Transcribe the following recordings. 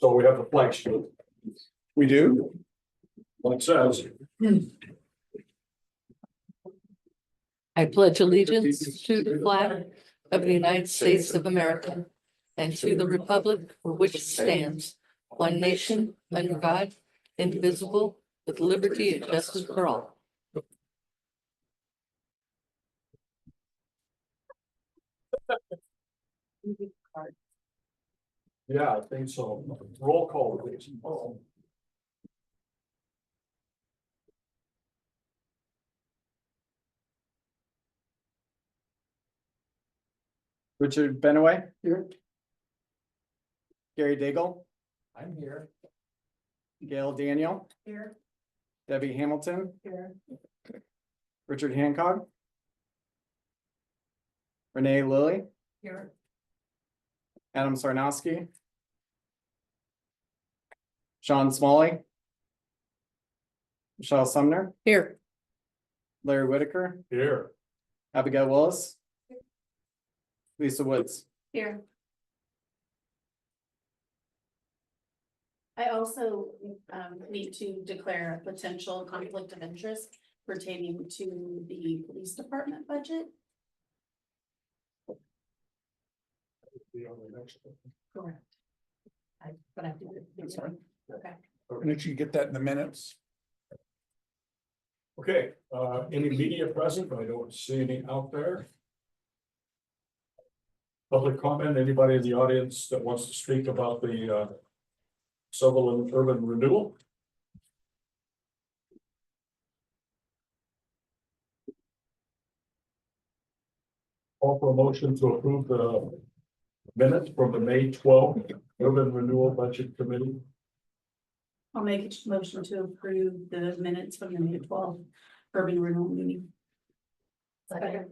So we have the flag salute. We do. Like it says, I pledge allegiance to the flag of the United States of America and to the republic for which it stands, one nation, under God, indivisible, with liberty and justice for all. yeah, I think so. Roll call, please. Richard Benaway. Here. Gary Daigle, I'm here. Gail Daniel, Here. Debbie Hamilton, Here. Richard Hancock, Renee Lilly, Here. Adam Sarnowski, Sean Smalley, Michelle Sumner, Here. Larry Whitaker, Here. Abigail Willis, Lisa Woods. Here. I also need to declare a potential conflict of interest pertaining to the police department budget. Correct. But I do it. That's right. Okay. And if you get that in the minutes. Okay, any media present? I don't see any out there. Public comment, anybody in the audience that wants to speak about the civil and urban renewal? Call for a motion to approve the minutes from the May 12th Urban Renewal Budget Committee. I'll make a motion to approve the minutes from the May 12th urban renewal meeting. Second.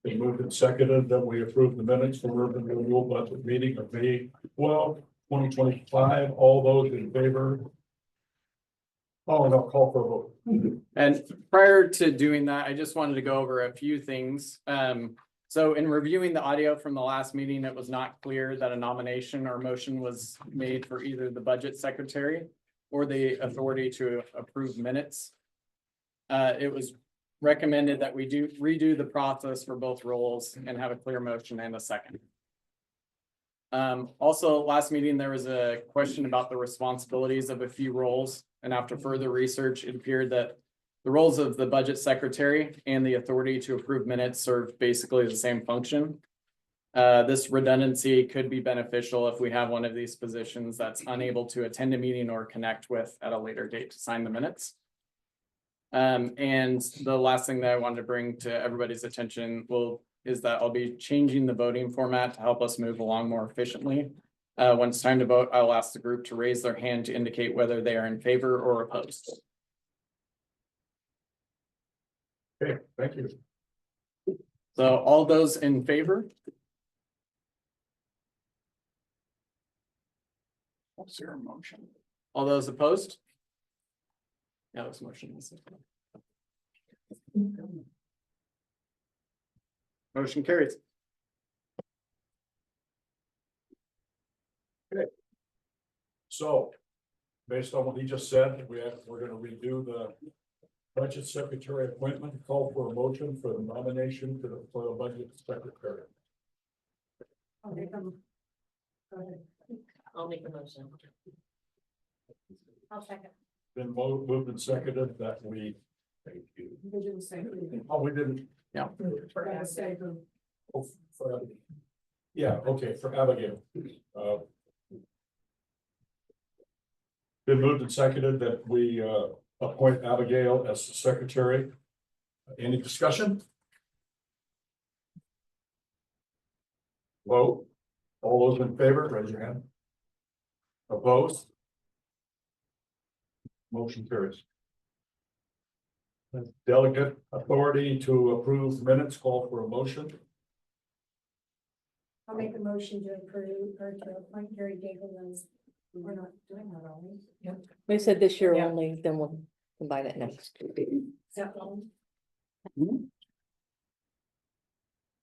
They moved and seconded that we approve the minutes for urban renewal budget meeting of May 12, 2025. All those in favor? Oh, and I'll call for a vote. And prior to doing that, I just wanted to go over a few things. So in reviewing the audio from the last meeting, it was not clear that a nomination or motion was made for either the budget secretary or the authority to approve minutes. It was recommended that we redo the process for both roles and have a clear motion and a second. Also, last meeting, there was a question about the responsibilities of a few roles, and after further research, it appeared that the roles of the budget secretary and the authority to approve minutes serve basically the same function. This redundancy could be beneficial if we have one of these positions that's unable to attend a meeting or connect with at a later date to sign the minutes. And the last thing that I wanted to bring to everybody's attention is that I'll be changing the voting format to help us move along more efficiently. When it's time to vote, I'll ask the group to raise their hand to indicate whether they are in favor or opposed. Okay, thank you. So all those in favor? What's your motion? All those opposed? Yeah, this motion is. Motion carries. So, based on what he just said, we're gonna redo the budget secretary appointment, call for a motion for the nomination for the budget secretary. I'll make them. Go ahead. I'll make the motion. I'll second. Been moved and seconded that we. Thank you. Oh, we didn't. Yeah. Oh, yeah, okay, for Abigail. Been moved and seconded that we appoint Abigail as the secretary. Any discussion? Vote. All those in favor, raise your hand. Opposed? Motion carries. Delegate authority to approve minutes, call for a motion. I'll make a motion to approve or to appoint Gary Daigle as, we're not doing that, are we? Yep. We said this year Yeah. only, then we'll combine it next.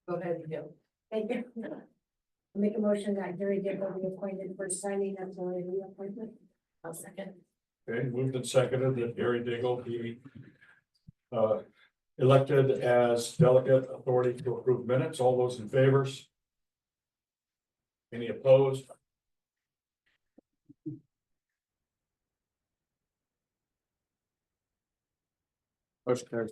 Go ahead, Gil. Thank you. Make a motion that Gary Diggle be appointed for signing of the reappointment. I'll second. Okay, moved and seconded that Gary Diggle be elected as delegate authority to approve minutes. All those in favors? Any opposed? Motion carries.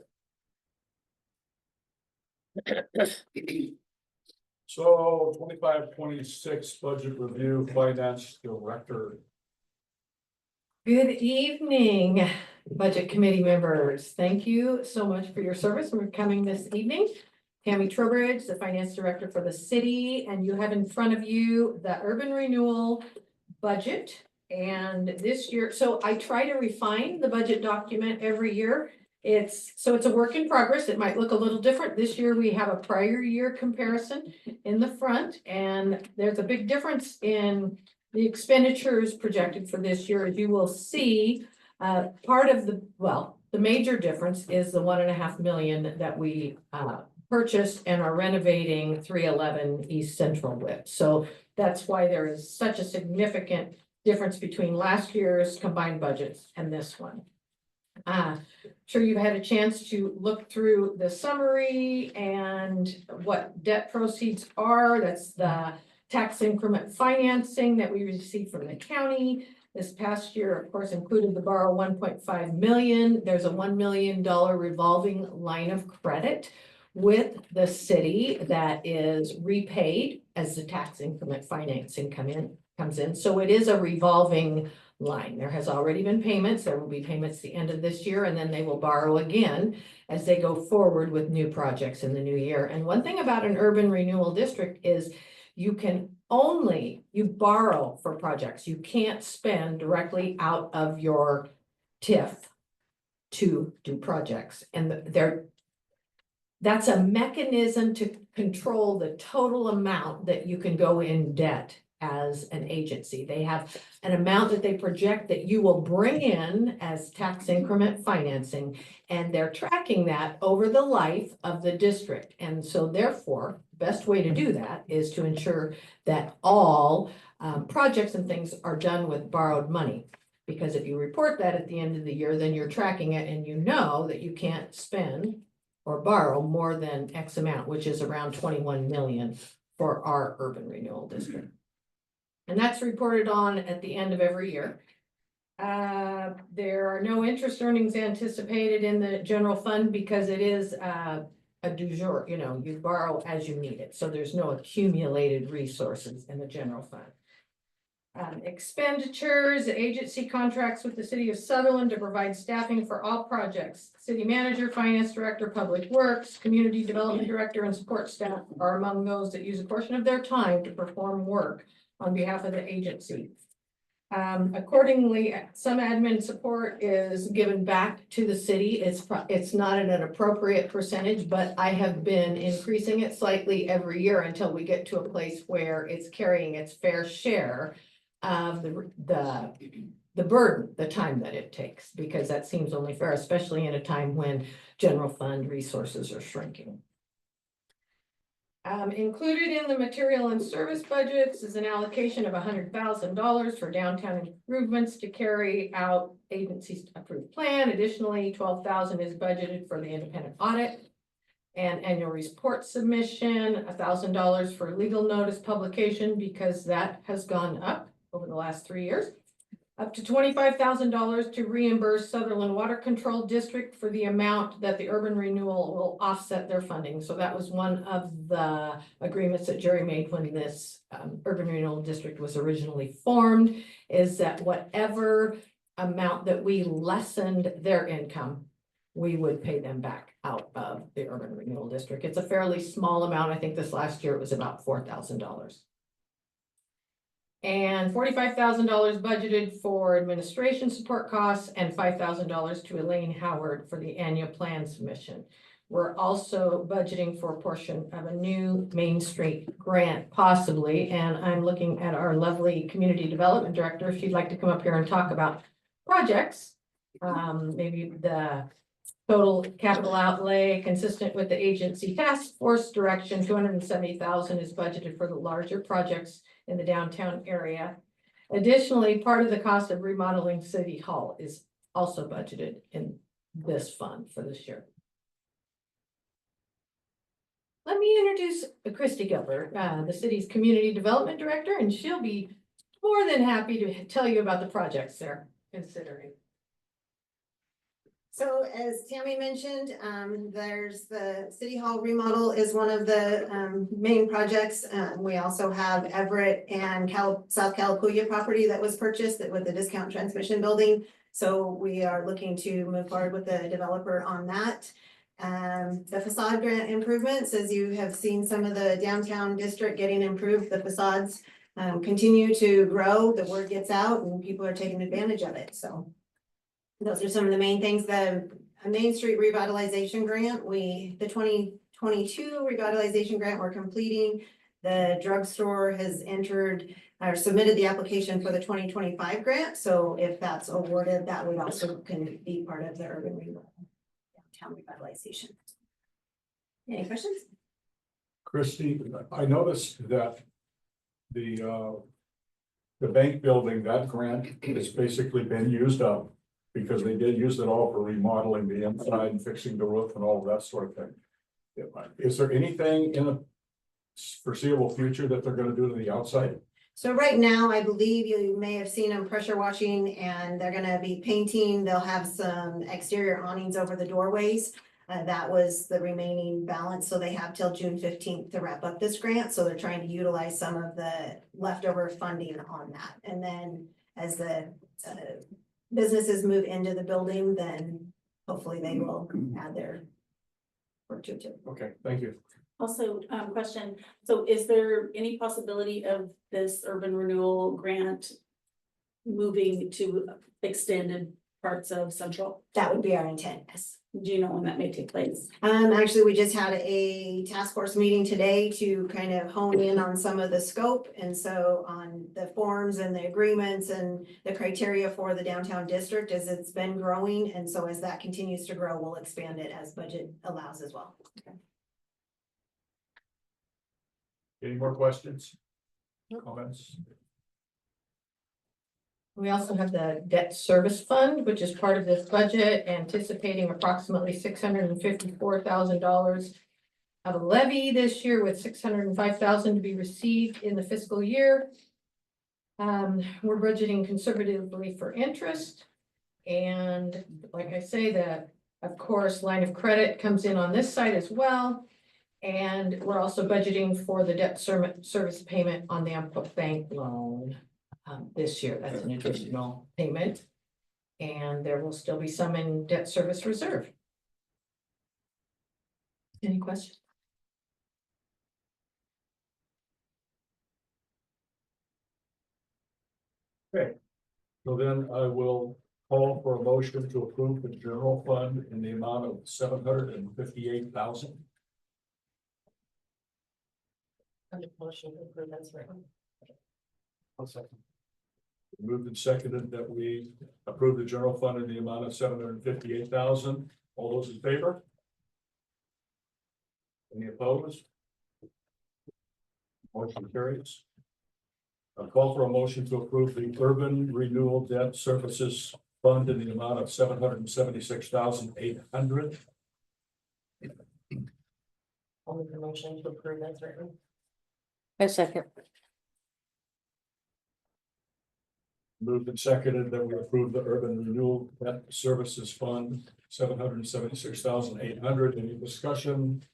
So 25-26 budget review, finance director. Good evening, Budget Committee members. Thank you so much for your service and for coming this evening. Tammy Trowbridge, the Finance Director for the city, and you have in front of you the urban renewal budget. And this year, so I try to refine the budget document every year. It's a work in progress. It might look a little different. This year, we have a prior year comparison in the front, and there's a big difference in the expenditures projected for this year. As you will see, part of the major difference is the $1.5 million that we purchased and are renovating 311 East Central with. So that's why there is such a significant difference between last year's combined budgets and this one. Sure you've had a chance to look through the summary and what debt proceeds are. That's the tax increment financing that we received from the county. This past year, of course, included the borrow 1.5 million. There's a $1 million revolving line of credit with the city that is repaid as the tax increment financing comes in. So it is a revolving line. There has already been payments. There will be payments at the end of this year, and then they will borrow again as they go forward with new projects in the new year. And one thing about an urban renewal district is you borrow for projects. You can't spend directly out of your TIF to do projects. And that's a mechanism to control the total amount that you can go in debt as an agency. They have an amount that they project that you will bring in as tax increment financing, and they're tracking that over the life of the district. And so therefore, the best way to do that is to ensure that all projects and things are done with borrowed money. Because if you report that at the end of the year, then you're tracking it and you know that you can't spend or borrow more than X amount, which is around 21 million for our urban renewal district. And that's reported on at the end of every year. There are no interest earnings anticipated in the general fund because it is a du jour, you borrow as you need it. So there's no accumulated resources in the general fund. Expenditures, agency contracts with the city of Sutherland to provide staffing for all projects. City manager, finance director, public works, community development director, and support staff are among those that use a portion of their time to perform work on behalf of the agency. Accordingly, some admin support is given back to the city. It's not at an appropriate percentage, but I have been increasing it slightly every year until we get to a place where it's carrying its fair share of the burden, the time that it takes, because that seems only fair, especially in a time when general fund resources are shrinking. Included in the material and service budgets is an allocation of $100,000 for downtown improvements to carry out agency's approved plan. Additionally, $12,000 is budgeted for the independent audit and annual report submission, $1,000 for legal notice publication because that has gone up over the last 3 years. Up to $25,000 to reimburse Sutherland Water Control District for the amount that the urban renewal will offset their funding. So that was one of the agreements that Jerry made when this urban renewal district was originally formed, is that whatever amount that we lessened their income, we would pay them back out of the urban renewal district. It's a fairly small amount. I think this last year it was about $4,000. And $45,000 budgeted for administration support costs and $5,000 to Elaine Howard for the annual plan submission. We're also budgeting for a portion of a new Main Street grant possibly, and I'm looking at our lovely community development director if she'd like to come up here and talk about projects. Maybe the Total capital outlay consistent with the agency task force direction, 270,000 is budgeted for the larger projects in the downtown area. Additionally, part of the cost of remodeling City Hall is also budgeted in this fund for this year. Let me introduce Christy Gilbert, the city's community development director, and she'll be more than happy to tell you about the projects they're considering. So as Tammy mentioned, there's the City Hall remodel is one of the main projects. We also have Everett and South Calapooia property that was purchased with the discount transmission building. So we are looking to move forward with the developer on that. The facade grant improvements, as you have seen some of the downtown district getting improved, the facades continue to grow, the word gets out and people are taking advantage of it, so. Those are some of the main things. The Main Street revitalization grant, the 2022 revitalization grant we're completing. The drugstore has entered or submitted the application for the 2025 grant. So if that's awarded, that would also can be part of the urban renewal downtown revitalization. Any questions? Christie, I noticed that the bank building, that grant has basically been used up because they did use it all for remodeling the inside and fixing the roof and all of that sort of thing. Is there anything in the foreseeable future that they're gonna do to the outside? So right now, I believe you may have seen them pressure washing and they're gonna be painting. They'll have some exterior awnings over the doorways. That was the remaining balance. So they have till June 15th to wrap up this grant. So they're trying to utilize some of the leftover funding on that. And then as the businesses move into the building, then hopefully they will add their work to it. Okay, thank you. Also, question, so is there any possibility of this urban renewal grant moving to extended parts of Central? That would be our intent, yes. Do you know when that may take place? Actually, we just had a task force meeting today to kind of hone in on some of the scope. And so on the forms and the agreements and the criteria for the downtown district as it's been growing. And so as that continues to grow, we'll expand it as budget allows as well. Any more questions? Comments? We also have the debt service fund, which is part of this budget, anticipating approximately $654,000 of a levy this year, with $605,000 to be received in the fiscal year. We're budgeting conservatively for interest. And like I say, that of course, line of credit comes in on this side as well. And we're also budgeting for the debt service payment on the Amco Bank loan. This year, that's an additional payment. And there will still be some in debt service reserve. Any questions? Okay, so then I will call for a motion to approve the general fund in the amount of $758,000. Motion to approve, that's right. Moved and seconded that we approve the general fund in the amount of $758,000. All those in favor? Any opposed? Motion carries. A call for a motion to approve the urban renewal debt services fund in the amount of $776,800. I'll make the motion to approve, that's right. I second. Moved and seconded that we approve the urban renewal debt services fund, $776,800. Any discussion?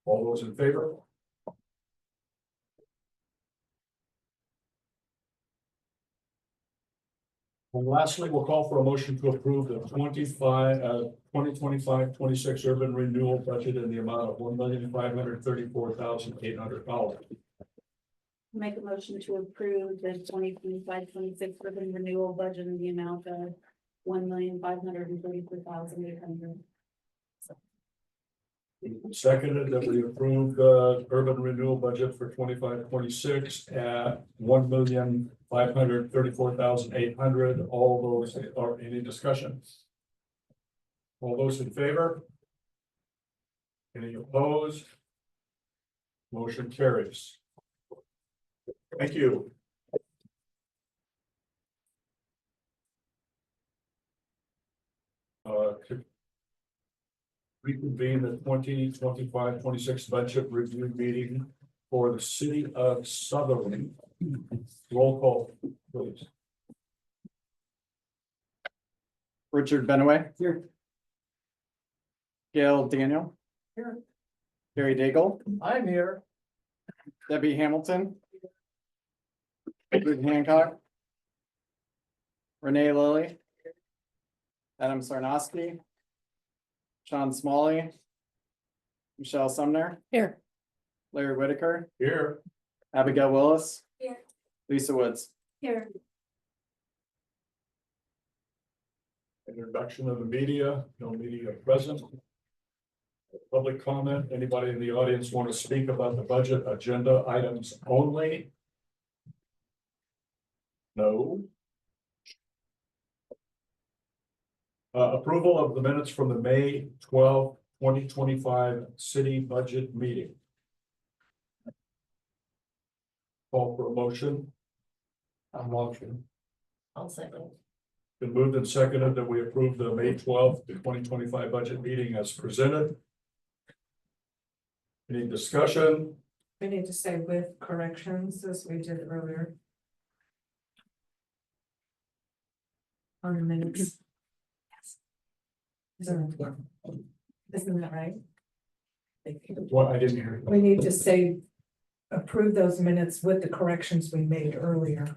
All those in favor? And lastly, we'll call for a motion to approve the 2025-26 urban renewal budget in the amount of $1,534,800. Make a motion to approve the 2025-26 urban renewal budget in the amount of $1,534,800. Seconded that we approve the urban renewal budget for 25-26 at $1,534,800. All those are any discussion? All those in favor? Any opposed? Motion carries. Thank you. To reconvene the 2025-26 budget review meeting for the city of Sutherland. Roll call, please. Richard Benaway. Here. Gail Daniel. Here. Gary Daigle. I'm here. Debbie Hamilton. Richard Hancock. Renee Lilly. Adam Sarnoski. Sean Smalley. Michelle Sumner. Here. Larry Whitaker. Here. Abigail Willis. Here. Lisa Woods. Here. Introduction of the media, no media present. Public comment, anybody in the audience want to speak about the budget agenda items only? No. Approval of the minutes from the May 12, 2025 city budget meeting. Call for a motion. A motion. I'll second. Been moved and seconded that we approve the May 12th, 2025 budget meeting as presented. Any discussion? We need to say with corrections as we did earlier. On the minutes. Isn't that right? What, I didn't hear. We need to say approve those minutes with the corrections we made earlier.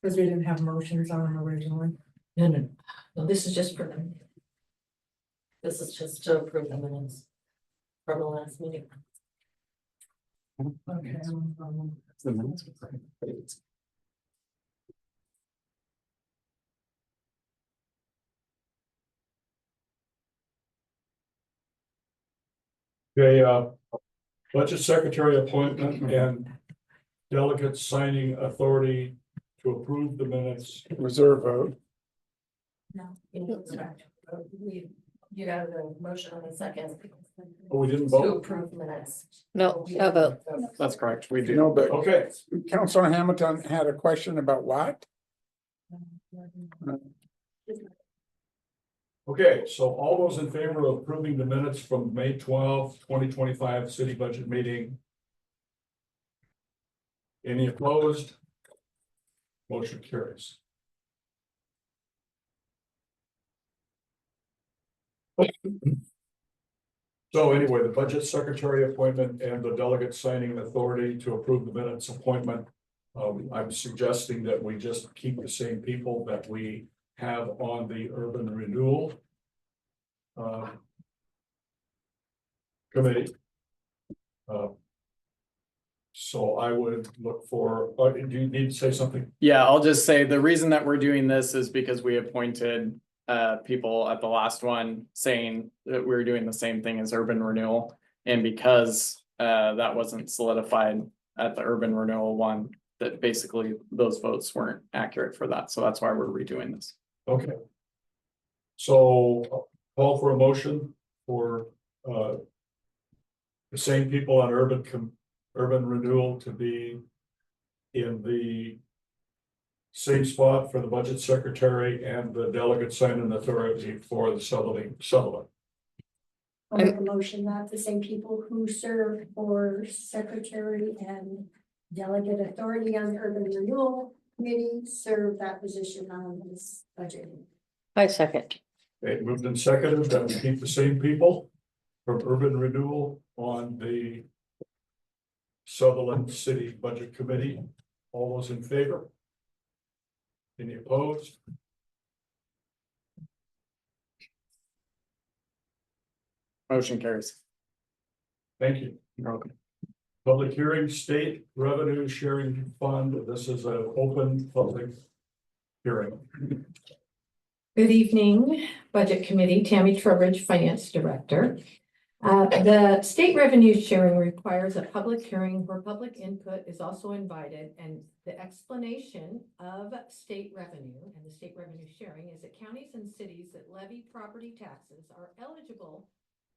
Because we didn't have motions on them originally. No, this is just for them. This is just to approve the minutes from the last meeting. Okay. Okay, budget secretary appointment and delegate signing authority to approve the minutes. Reserve vote. No. You got a motion on the second Oh, we didn't to vote? approve minutes. No, no vote. That's correct. We do. No, but Okay, Councilor Hamilton had a question about what? okay, so all those in favor of approving the minutes from May 12, 2025 city budget meeting? Any opposed? Motion carries. So anyway, the budget secretary appointment and the delegate signing authority to approve the minutes appointment. I'm suggesting that we just keep the same people that we have on the urban renewal committee. So I would look for, do you need to say something? Yeah, I'll just say the reason that we're doing this is because we appointed people at the last one saying that we were doing the same thing as urban renewal. And because that wasn't solidified at the urban renewal one, that basically those votes weren't accurate for that. So that's why we're redoing this. Okay. So call for a motion for the same people on urban renewal to be in the same spot for the budget secretary and the delegate signing authority for the Sutherland. I'll make a motion that the same people who serve for secretary and delegate authority on the urban renewal committee serve that position on this budget. I second. Okay, moved and seconded that we keep the same people from urban renewal on the Sutherland City Budget Committee. All those in favor? Any opposed? Motion carries. Thank you. You're welcome. Public hearing, state revenue sharing fund. This is an open public hearing. Good evening, Budget Committee, Tammy Trowbridge, Finance Director. The state revenue sharing requires a public hearing where public input is also invited, and the explanation of state revenue and the state revenue sharing is that counties and cities that levy property taxes are eligible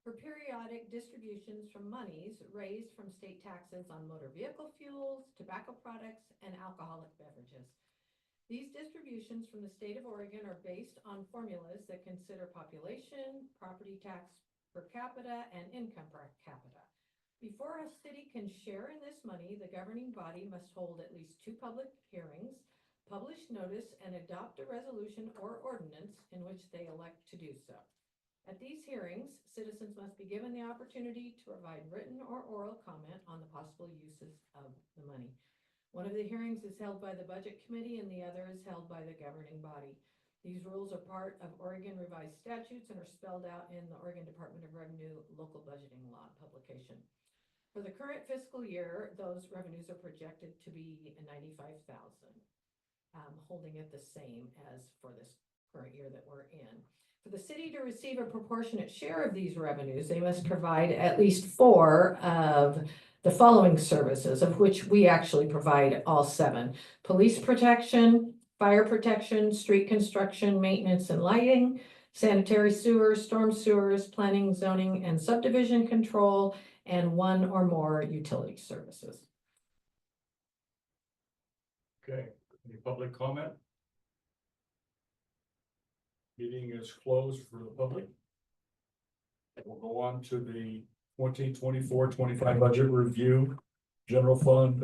for periodic distributions from monies raised from state taxes on motor vehicle fuels, tobacco products, and alcoholic beverages. These distributions from the state of Oregon are based on formulas that consider population, property tax per capita, and income per capita. Before a city can share in this money, the governing body must hold at least 2 public hearings, publish notice, and adopt a resolution or ordinance in which they elect to do so. At these hearings, citizens must be given the opportunity to provide written or oral comment on the possible uses of the money. One of the hearings is held by the Budget Committee and the other is held by the governing body. These rules are part of Oregon revised statutes and are spelled out in the Oregon Department of Revenue Local Budgeting Law publication. For the current fiscal year, those revenues are projected to be $95,000, holding it the same as for this current year that we're in. For the city to receive a proportionate share of these revenues, they must provide at least 4 of the following services, of which we actually provide all 7: police protection, fire protection, street construction, maintenance and lighting, sanitary sewers, storm sewers, planning, zoning, and subdivision control, and 1 or more utility services. Okay, any public comment? Meeting is closed for the public. We'll go on to the 2024-25 budget review, general fund,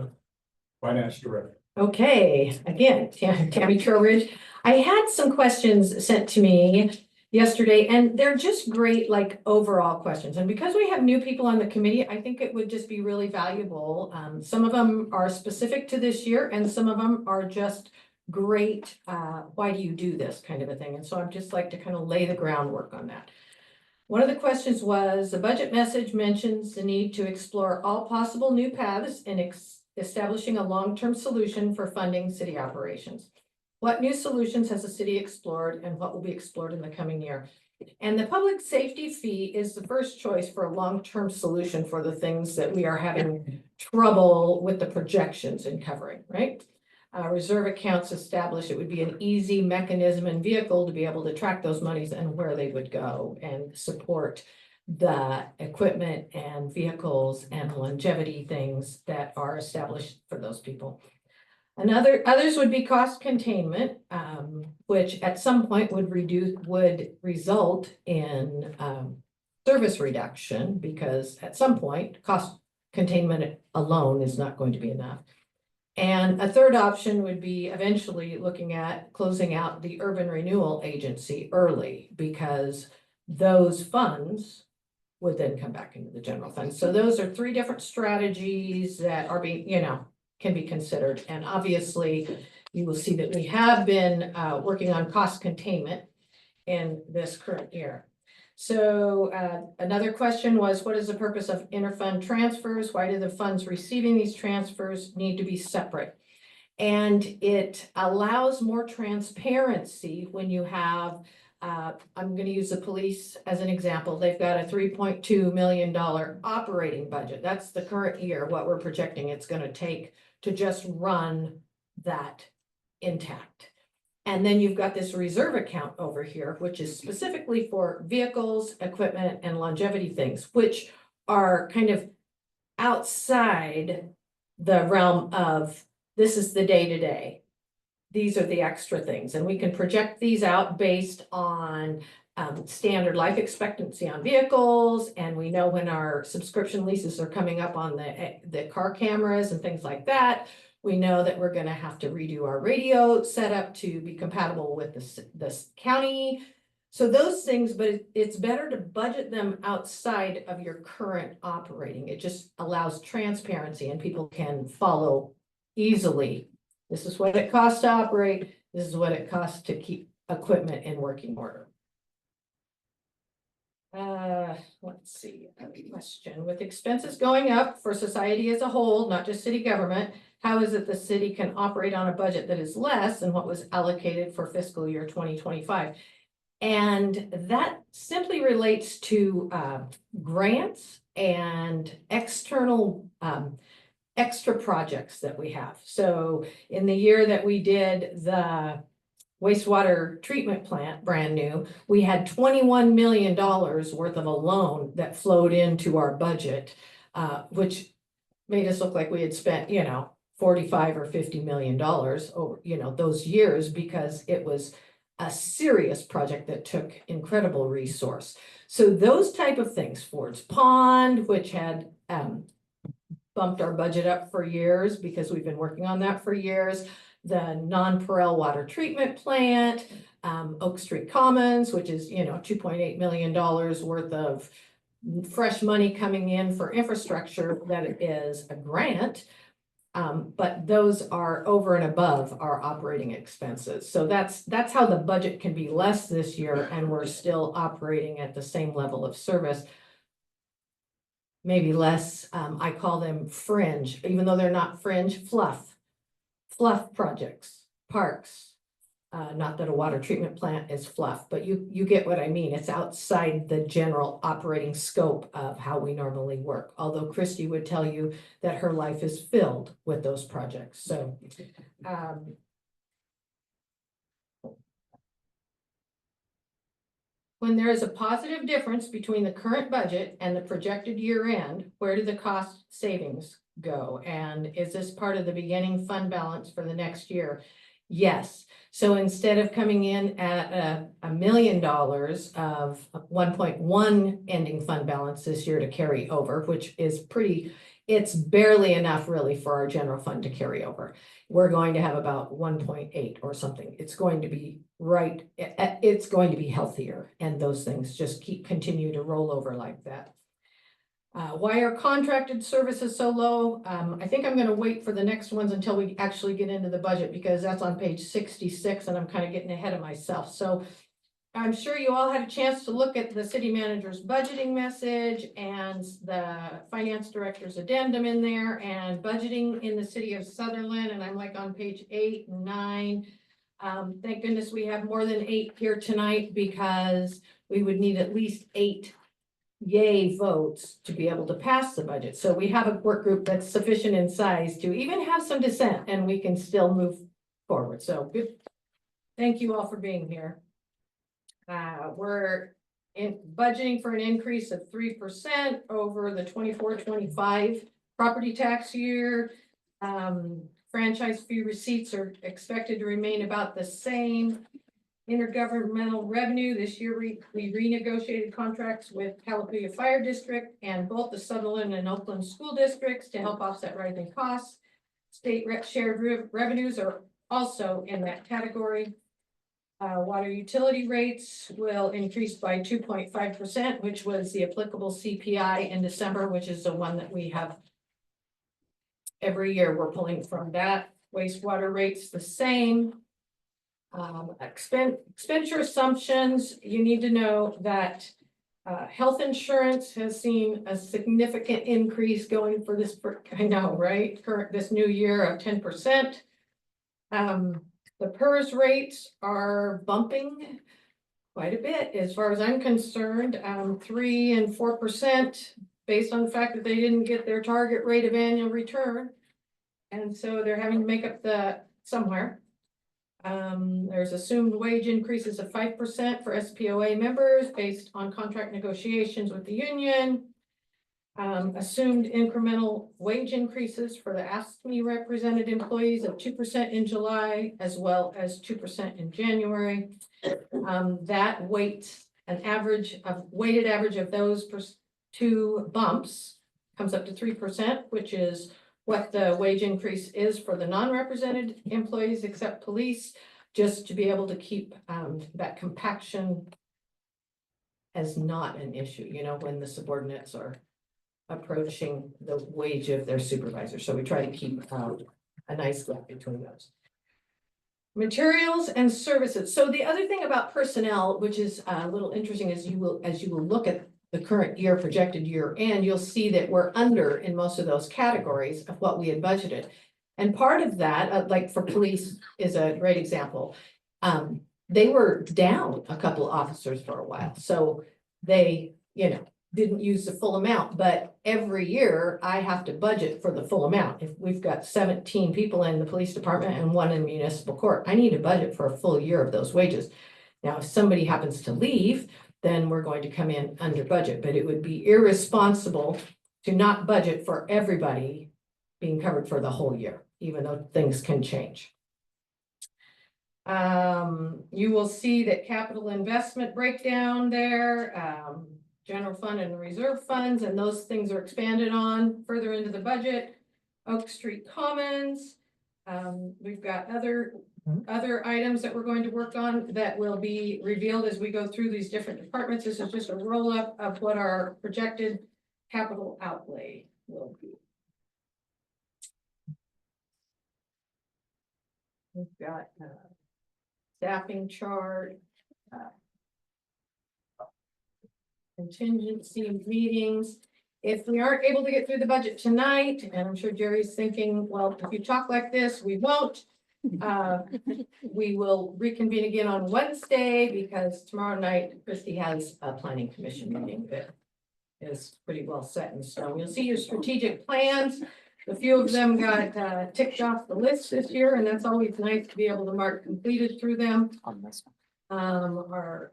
finance director. Okay, again, Tammy Trowbridge. I had some questions sent to me yesterday, and they're just great, like overall questions. And because we have new people on the committee, I think it would just be really valuable. Some of them are specific to this year, and some of them are just great. Why do you do this kind of a thing? And so I'd just like to kind of lay the groundwork on that. One of the questions was, the budget message mentions the need to explore all possible new paths in establishing a long-term solution for funding city operations. What new solutions has the city explored and what will be explored in the coming year? And the public safety fee is the first choice for a long-term solution for the things that we are having trouble with the projections in covering, right? Reserve accounts established, it would be an easy mechanism and vehicle to be able to track those monies and where they would go and support the equipment and vehicles and longevity things that are established for those people. Others would be cost containment, which at some point would result in service reduction, because at some point cost containment alone is not going to be enough. And a third option would be eventually looking at closing out the urban renewal agency early, because those funds would then come back into the general fund. So those are 3 different strategies that are being, can be considered. And obviously you will see that we have been working on cost containment in this current year. So another question was, what is the purpose of interfund transfers? Why do the funds receiving these transfers need to be separate? And it allows more transparency when you have, I'm going to use the police as an example. They've got a $3.2 million operating budget. That's the current year, what we're projecting it's going to take to just run that intact. And then you've got this reserve account over here, which is specifically for vehicles, equipment, and longevity things, which are kind of outside the realm of this is the day-to-day. These are the extra things, and we can project these out based on standard life expectancy on vehicles, and we know when our subscription leases are coming up on the car cameras and things like that. We know that we're going to have to redo our radio setup to be compatible with this county. So those things, but it's better to budget them outside of your current operating. It just allows transparency and people can follow easily. This is what it costs to operate. This is what it costs to keep equipment in working order. Let's see, a question. With expenses going up for society as a whole, not just city government, how is it the city can operate on a budget that is less than what was allocated for fiscal year 2025? And that simply relates to grants and external extra projects that we have. So in the year that we did the wastewater treatment plant, brand new, we had $21 million worth of a loan that flowed into our budget, which made us look like we had spent, you know, 45 or $50 million over, you know, those years, because it was a serious project that took incredible resource. So those type of things, Ford's Pond, which had bumped our budget up for years because we've been working on that for years, the non-Perel water treatment plant, Oak Street Commons, which is, you know, $2.8 million worth of fresh money coming in for infrastructure that is a grant. But those are over and above our operating expenses. So that's how the budget can be less this year, and we're still operating at the same level of service. Maybe less, I call them fringe, even though they're not fringe, fluff projects, parks. Not that a water treatment plant is fluff, but you get what I mean. It's outside the general operating scope of how we normally work. Although Christy would tell you that her life is filled with those projects. So, when there is a positive difference between the current budget and the projected year end, where do the cost savings go? And is this part of the beginning fund balance for the next year? Yes. So instead of coming in at $1 million of 1.1 ending fund balance this year to carry over, which is pretty, it's barely enough really for our general fund to carry over. We're going to have about 1.8 or something. It's going to be right. It's going to be healthier, and those things just continue to roll over like that. Why are contracted services so low? I think I'm going to wait for the next ones until we actually get into the budget, because that's on page 66 and I'm kind of getting ahead of myself. So I'm sure you all had a chance to look at the city manager's budgeting message and the finance director's addendum in there, and budgeting in the city of Sutherland. And I'm like on page 8 and 9. Thank goodness we have more than 8 here tonight, because we would need at least 8 yay votes to be able to pass the budget. So we have a work group that's sufficient in size to even have some dissent, and we can still move forward. So good. Thank you all for being here. We're budgeting for an increase of 3% over the 24-25 property tax year. Franchise fee receipts are expected to remain about the same. Intergovernmental revenue, this year we renegotiated contracts with Calapooya Fire District and both the Sutherland and Oakland school districts to help offset rising costs. State shared revenues are also in that category. Water utility rates will increase by 2.5%, which was the applicable CPI in December, which is the one that we have every year. We're pulling from that. Wastewater rates the same. Expenditure assumptions, you need to know that health insurance has seen a significant increase going for this, I know, right? This new year of 10%. The PERS rates are bumping quite a bit as far as I'm concerned, 3 and 4% based on the fact that they didn't get their target rate of annual return. And so they're having to make up the somewhere. There's assumed wage increases of 5% for SPOA members based on contract negotiations with the union. Assumed incremental wage increases for the AFSCME represented employees of 2% in July, as well as 2% in January. That weights weighted average of those 2 bumps comes up to 3%, which is what the wage increase is for the non-represented employees except police, just to be able to keep that compaction as not an issue, you know, when the subordinates are approaching the wage of their supervisor. So we try to keep a nice gap between those. Materials and services. So the other thing about personnel, which is a little interesting, is you will look at the current year, projected year, and you'll see that we're under in most of those categories of what we had budgeted. And part of that, like for police is a great example. they were down a couple of officers for a while, so they, didn't use the full amount, but every year I have to budget for the full amount. If we've got 17 people in the police department and 1 in municipal court, I need to budget for a full year of those wages. Now, if somebody happens to leave, then we're going to come in under budget, but it would be irresponsible to not budget for everybody being covered for the whole year, even though things can change. You will see that capital investment breakdown there, general fund and reserve funds, and those things are expanded on further into the budget. Oak Street Commons, we've got other items that we're going to work on that will be revealed as we go through these different departments. This is just a roll up of what our projected capital outlay will be. We've got staffing chart, contingency meetings. If we aren't able to get through the budget tonight, and I'm sure Jerry's thinking, well, if you talk like this, we won't. We will reconvene again on Wednesday because tomorrow night Christy has a planning commission meeting that is pretty well set in stone. You'll see your strategic plans. A few of them got ticked off the list this year, and that's always nice to be able to mark completed through them. Our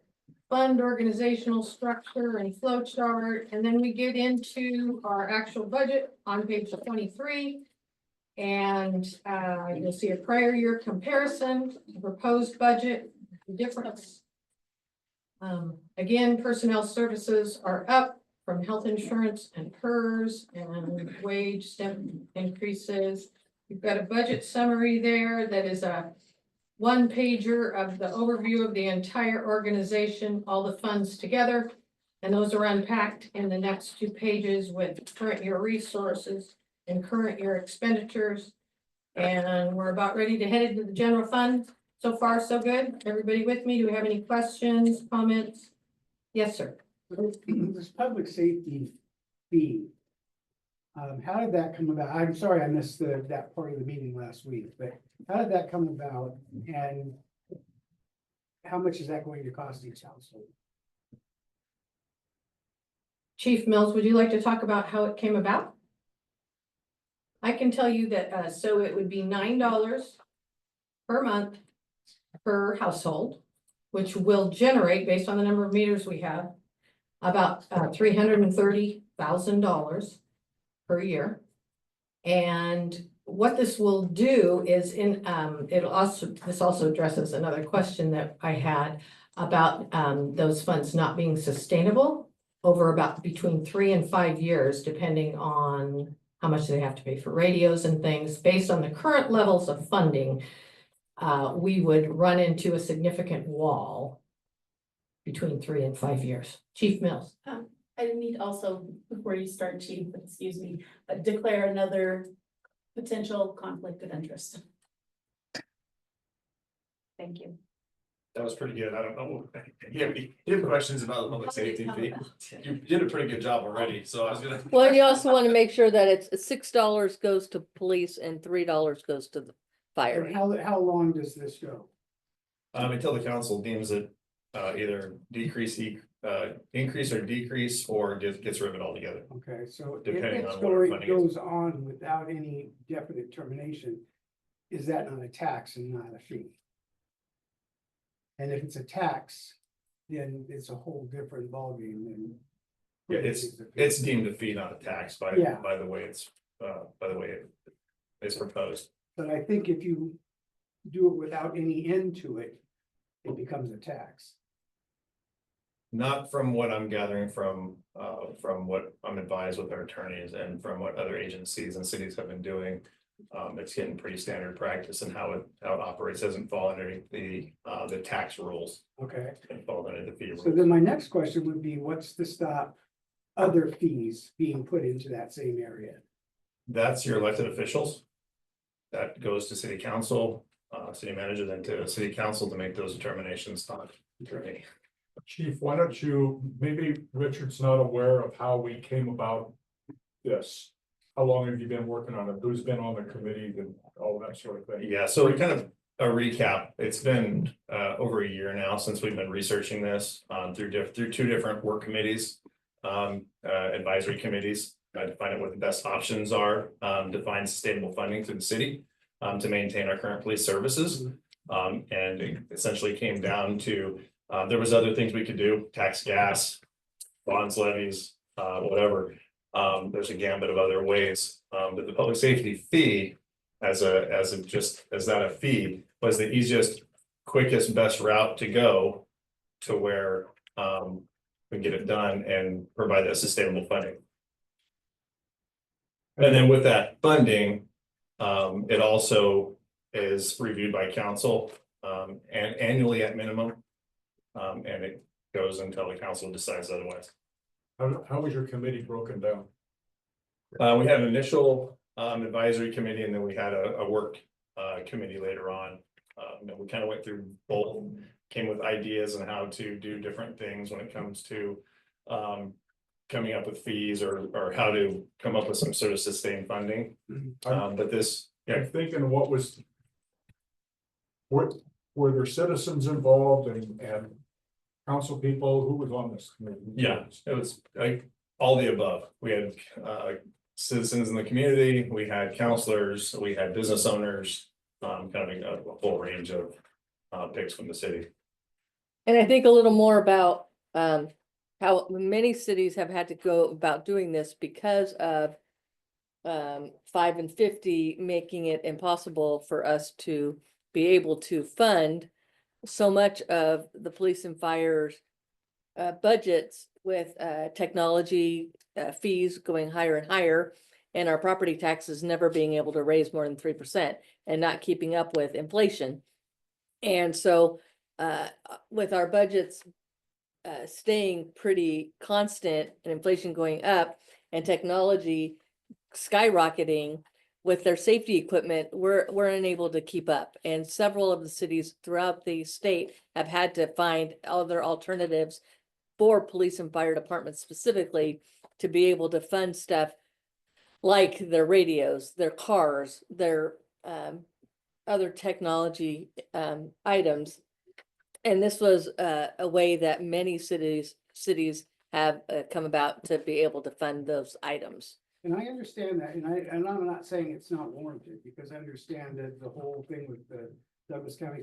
fund organizational structure and flow chart, and then we get into our actual budget on page 23. And you'll see a prior year comparison, proposed budget difference. Again, personnel services are up from health insurance and PERS and wage step increases. We've got a budget summary there that is a 1-pager of the overview of the entire organization, all the funds together. And those are unpacked in the next 2 pages with current year resources and current year expenditures. And we're about ready to head into the general fund. So far, so good. Everybody with me? Do we have any questions, comments? Yes, sir. This public safety fee. How did that come about? I'm sorry, I missed that part of the meeting last week, but how did that come about? And how much is that going to cost each household? Chief Mills, would you like to talk about how it came about? I can tell you that, so it would be $9 per month per household, which will generate, based on the number of meters we have, about $330,000 per year. And what this will do is this also addresses another question that I had about those funds not being sustainable over about between 3 and 5 years, depending on how much they have to pay for radios and things. Based on the current levels of funding, we would run into a significant wall between 3 and 5 years. Chief Mills. I need also, before you start, Chief, excuse me, declare another potential conflict of interest. Thank you. That was pretty good. I don't know. You have questions about the public safety fee? You did a pretty good job already, so I was gonna. Well, you also want to make sure that it's $6 goes to police and $3 goes to the fire. And how long does this go? Until the council deems it either increase or decrease, or gets rid of it altogether. Okay, so if Depending it's on what our going, funding is. goes on without any definite termination, is that not a tax and not a fee? And if it's a tax, then it's a whole different ballgame than. Yeah, it's deemed a fee, not a tax by the way it's proposed. But I think if you do it without any end to it, it becomes a tax. Not from what I'm gathering from what I'm advised with our attorneys and from what other agencies and cities have been doing. It's getting pretty standard practice, and how it operates doesn't fall underneath the tax rules. Okay, It falls under the fee rules. so then my next question would be, what's to stop other fees being put into that same area? That's your elected officials. That goes to city council, city manager, then to city council to make those determinations, not me. Chief, why don't you, maybe Richard's not aware of how we came about this. How long have you been working on it? Who's been on the committee and all that sort of thing? Yeah, so we kind of a recap, it's been over a year now since we've been researching this through two different work committees. Advisory committees, to find out what the best options are, to find sustainable funding through the city. To maintain our current police services. And it essentially came down to, there was other things we could do, tax gas, bonds, levies, whatever. There's a gambit of other ways, but the public safety fee as a fee was the easiest, quickest, best route to go to where we get it done and provide that sustainable funding. And then with that funding, it also is reviewed by council and annually at minimum. And it goes until the council decides otherwise. How was your committee broken down? We had an initial advisory committee, and then we had a work committee later on. We kind of went through both, came with ideas on how to do different things when it comes to coming up with fees or how to come up with some sort of sustained funding. But this, I'm thinking were there citizens involved and council people? Who was on this committee? yeah, it was like all the above. We had citizens in the community, we had counselors, we had business owners, kind of a full range of picks from the city. And I think a little more about how many cities have had to go about doing this because of 5 and 50 making it impossible for us to be able to fund so much of the police and fires budgets with technology fees going higher and higher, and our property taxes never being able to raise more than 3% and not keeping up with inflation. And so with our budgets staying pretty constant and inflation going up and technology skyrocketing with their safety equipment, we're unable to keep up. And several of the cities throughout the state have had to find other alternatives for police and fire departments specifically to be able to fund stuff like their radios, their cars, their other technology items. And this was a way that many cities have come about to be able to fund those items. And I understand that, and I'm not saying it's not warranted, because I understand that the whole thing with the Douglas County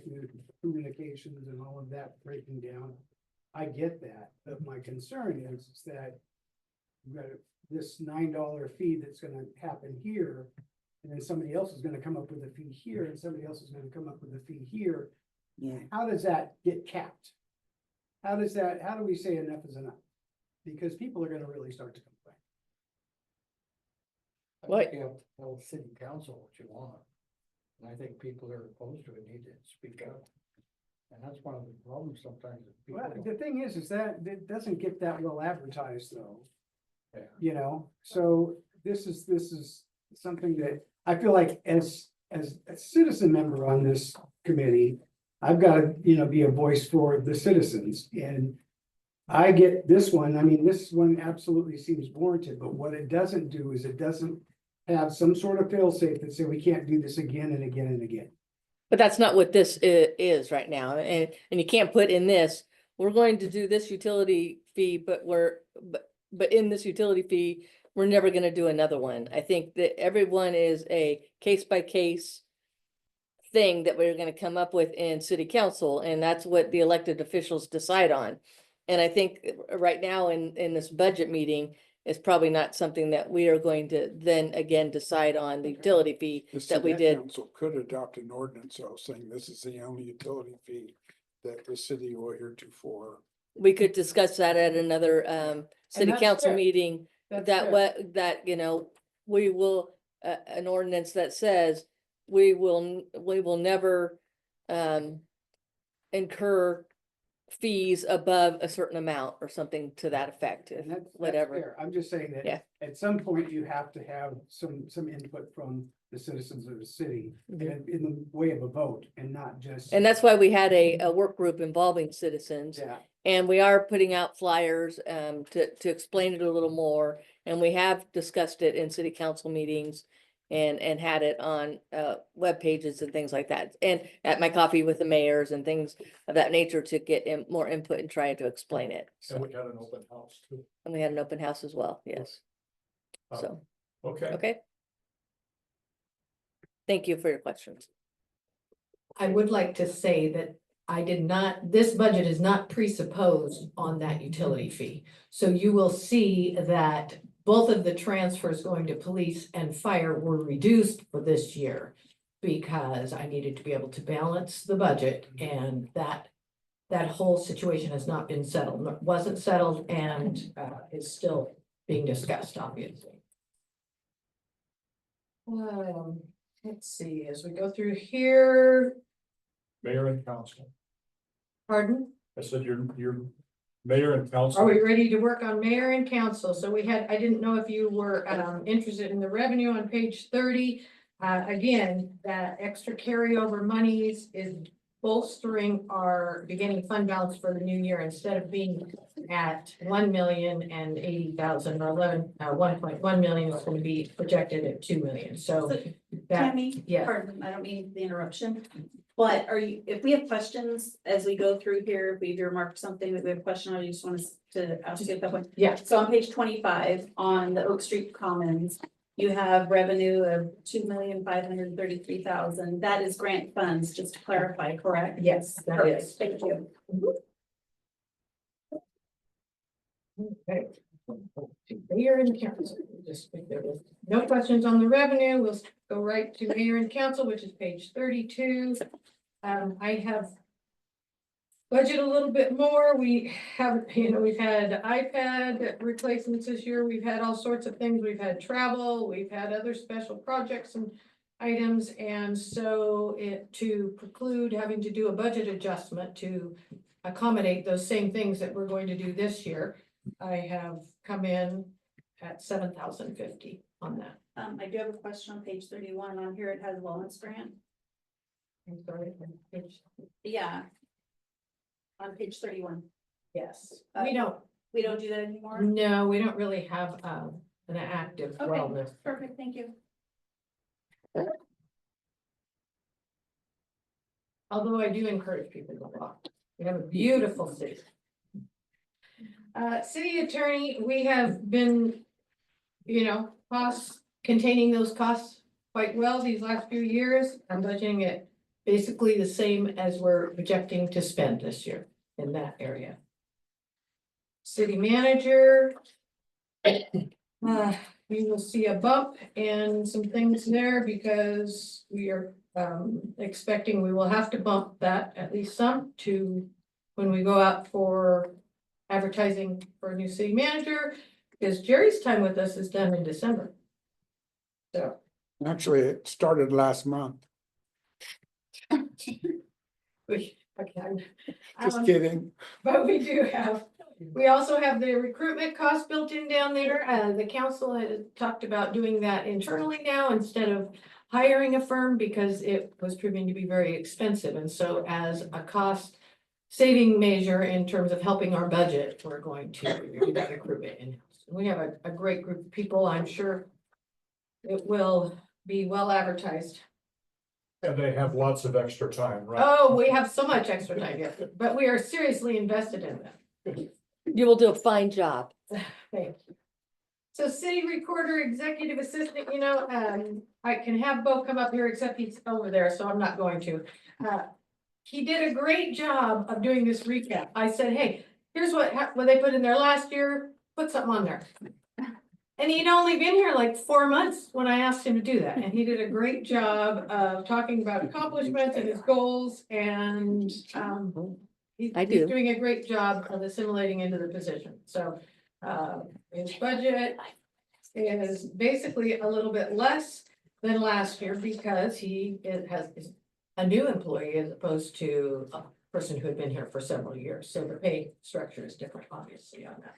communications and all of that breaking down. I get that, but my concern is that we've got this $9 fee that's gonna happen here, and then somebody else is gonna come up with a fee here, and somebody else is gonna come up with a fee here. Yeah. How does that get capped? How do we say enough is enough? Because people are gonna really start to complain. What? You have to tell city council what you want. And I think people that are opposed to it need to speak up. And that's one of the problems sometimes. Well, the thing is that it doesn't get that well advertised though. Yeah. You know, so this is something that I feel like as a citizen member on this committee, I've got to, be a voice for the citizens, and I get this one. I mean, this one absolutely seems warranted, but what it doesn't do is it doesn't have some sort of fail-safe that say we can't do this again and again and again. But that's not what this is right now. And you can't put in this, we're going to do this utility fee, but in this utility fee, we're never going to do another one. I think that everyone is a case by case thing that we're going to come up with in city council. And that's what the elected officials decide on. And I think right now in this budget meeting is probably not something that we are going to then again decide on the utility fee The that we city did. council could adopt an ordinance, though, saying this is the only utility fee that the city will heretofore. We could discuss that at another city that's council fair. meeting. That's That fair. what that we will an ordinance that says we will never incur fees above a certain amount or something to that effect. And that's Whatever. fair. I'm just saying that Yeah. at some point you have to have some input from the citizens of the city in the way of a vote, and not just. And that's why we had a work group involving citizens. Yeah, And we are putting out flyers to explain it a little more. And we have discussed it in city council meetings. and had it on, web pages and things like that. And at my coffee with the mayors and things of that nature to get more input and try to explain it. And So, we had an open house too. and we had an open house as well, yes. Uh, So, Okay, okay. Thank you for your questions. I would like to say that this budget is not presupposed on that utility fee. So you will see that both of the transfers going to police and fire were reduced for this year because I needed to be able to balance the budget, and that whole situation has not been settled, wasn't settled, and is still being discussed, obviously. Let's see, as we go through here, mayor and council. pardon? I said your mayor and council. Are we ready to work on mayor and council? So I didn't know if you were interested in the revenue on page 30. Again, that extra carryover monies is bolstering our beginning fund balance for the new year. Instead of being at 1,080,000 or 1.1 million, it's going to be projected at 2 million. So that, Tammy, yeah. pardon, I don't mean the interruption, but if we have questions as we go through here, if we've earmarked something that we have a question on, you just want us to ask you at that point. Yeah. So on page 25, on the Oak Street Commons, you have revenue of 2,533,000. That is grant funds, just to clarify, correct? Yes, that Perfect, is. thank you. Okay. Mayor and council, no questions on the revenue. We'll go right to mayor and council, which is page 32. I have budget a little bit more. We have, we've had iPad replacements this year. We've had all sorts of things. We've had travel, we've had other special projects and items. And so to preclude having to do a budget adjustment to accommodate those same things that we're going to do this year, I have come in at 7,050 on that. I do have a question on page 31. On here, it has wellness grant. I'm sorry. Yeah. On page 31. Yes, We don't do that anymore? no, we don't really have an active Okay. wellness. Perfect, thank you. Although I do encourage people to walk. We have a beautiful city. City attorney, we have been, containing those costs quite well these last few years. I'm budgeting it basically the same as we're projecting to spend this year in that area. City manager. We will see a bump and some things there because we are expecting we will have to bump that at least some to when we go out for advertising for a new city manager, because Jerry's time with us is done in December. So. Actually, it started last month. Just kidding. But we also have the recruitment cost built in down there. The council has talked about doing that internally now instead of hiring a firm because it was proving to be very expensive. And so as a cost saving measure in terms of helping our budget, we're going to do that recruitment in-house. We have a great group of people. I'm sure it will be well advertised. And they have lots of extra time, right? Oh, we have so much extra time, yes, but we are seriously invested in them. You will do a fine job. Thank you. So city recorder, executive assistant, I can have Bo come up here, except he's over there, so I'm not going to. He did a great job of doing this recap. I said, hey, here's what they put in there last year, put something on there. And he'd only been here like 4 months when I asked him to do that, and he did a great job of talking about accomplishments and his goals, and he's doing a great job of assimilating into the position. So his budget is basically a little bit less than last year because he has a new employee as opposed to a person who had been here for several years. So the pay structure is different, obviously, on that.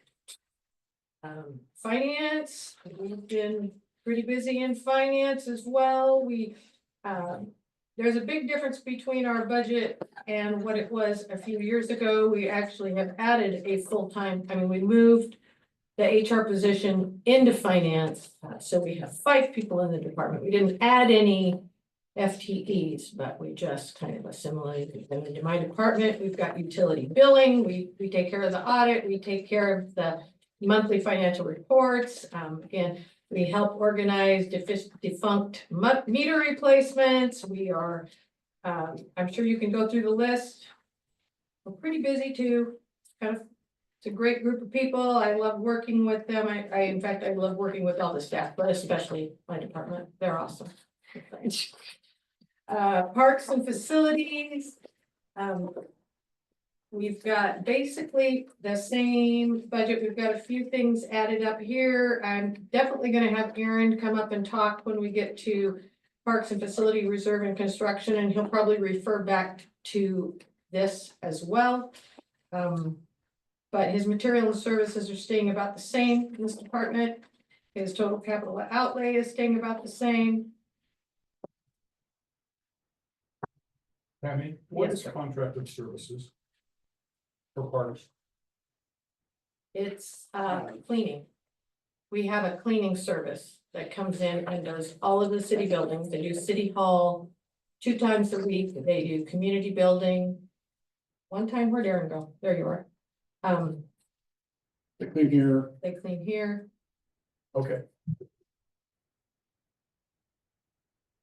Finance, we've been pretty busy in finance as well. There's a big difference between our budget and what it was a few years ago. We actually have added a full-time, we moved the HR position into finance. So we have 5 people in the department. We didn't add any FTEs, but we just kind of assimilated them into my department. We've got utility billing. We take care of the audit. We take care of the monthly financial reports. Again, we help organize defunct meter replacements. We are, I'm sure you can go through the list. We're pretty busy too. It's a great group of people. I love working with them. In fact, I love working with all the staff, but especially my department. They're awesome. Parks and facilities. We've got basically the same budget. We've got a few things added up here. I'm definitely gonna have Aaron come up and talk when we get to Parks and Facility Reserve and Construction, and he'll probably refer back to this as well. But his material and services are staying about the same in this department. His total capital outlay is staying about the same. Tammy, what Yes, is sir. contracted services? For parks? It's cleaning. We have a cleaning service that comes in and does all of the city buildings. They do city hall 2 times a week. They do community building. One time, where'd Aaron go? There you are. The clean here, They clean here. okay.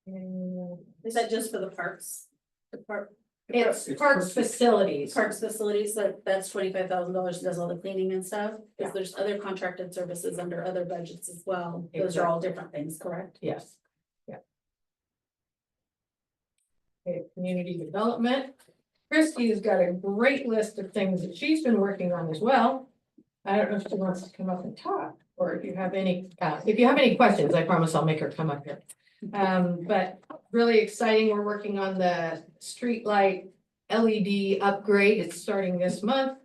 And Is that just for the parks? The it's It's parks perfect. facilities. parks facilities, that's $25,000, does all the cleaning and stuff? Yeah. Because there's other contracted services under other budgets as well. Those are all different things, correct? Yes, yeah. Okay, community development. Christie's got a great list of things that she's been working on as well. I don't know if she wants to come up and talk, or if you have any questions, I promise I'll make her come up here. But really exciting, we're working on the street light LED upgrade. It's starting this month.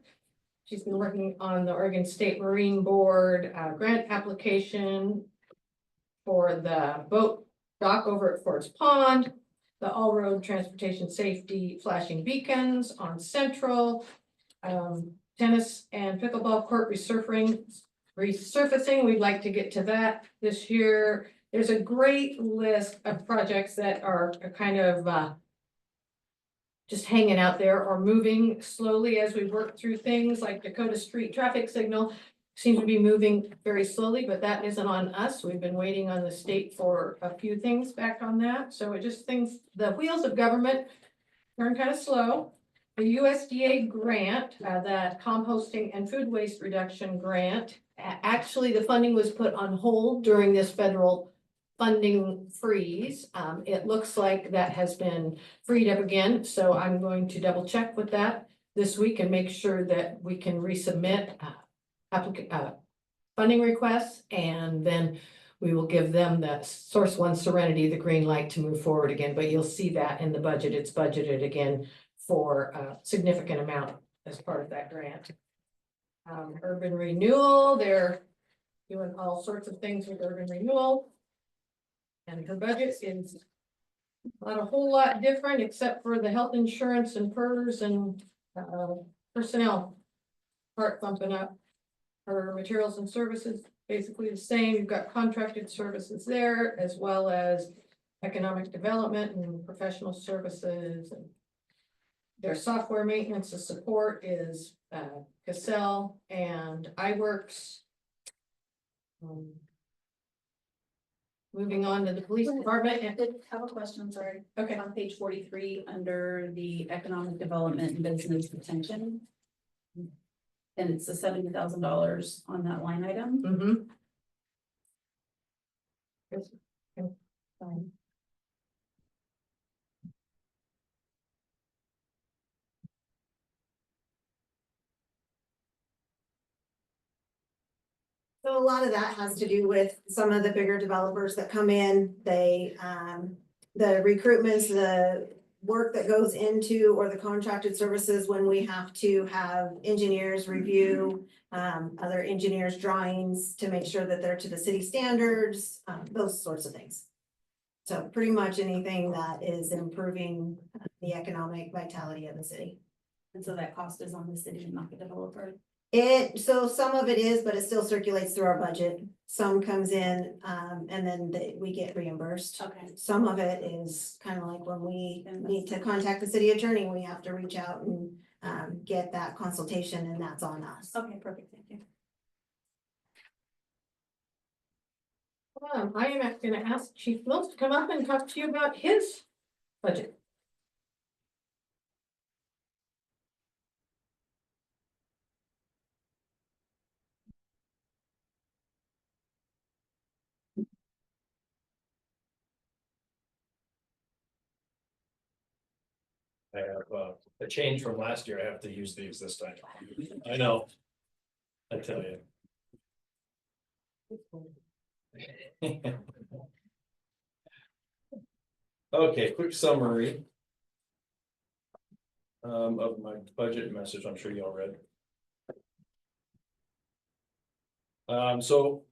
She's been working on the Oregon State Marine Board grant application for the boat dock over at Forest Pond, the all-road transportation safety flashing beacons on Central, tennis and pickleball court resurfacing. We'd like to get to that this year. There's a great list of projects that are kind of just hanging out there or moving slowly as we work through things like Dakota Street traffic signal. Seems to be moving very slowly, but that isn't on us. We've been waiting on the state for a few things back on that. So it just things, the wheels of government turn kind of slow. The USDA grant, that composting and food waste reduction grant, actually the funding was put on hold during this federal funding freeze. It looks like that has been freed up again. So I'm going to double check with that this week and make sure that we can resubmit funding requests, and then we will give them the Source One Serenity, the green light to move forward again, but you'll see that in the budget. It's budgeted again for a significant amount as part of that grant. Urban renewal, they're doing all sorts of things with urban renewal. And her budget is not a whole lot different, except for the health insurance and PERS and personnel part bumping up. Her materials and services, basically the same. You've got contracted services there, as well as economic development and professional services. And their software maintenance and support is Cassell and iWorks. Moving on to the police department. I did have a question, sorry. Okay. On page 43, under the economic development and business retention. And it's the $70,000 on that line item. Mm-hmm. So a lot of that has to do with some of the bigger developers that come in, they, the recruitments, the work that goes into, or the contracted services when we have to have engineers review other engineers' drawings to make sure that they're to the city standards, those sorts of things. So pretty much anything that is improving the economic vitality of the city. And so that cost is on the city and not the developer. So some of it is, but it still circulates through our budget. Some comes in, and then we get reimbursed. Okay, Some of it is kind of like when we need to contact the city attorney, we have to reach out and get that consultation, and that's on us. okay, perfect, thank you. I am gonna ask Chief Mills to come up and talk to you about his budget. I have a change from last year. I have to use these this time. I know. I tell you. Okay, quick summary. Of my budget message, I'm sure you all read. So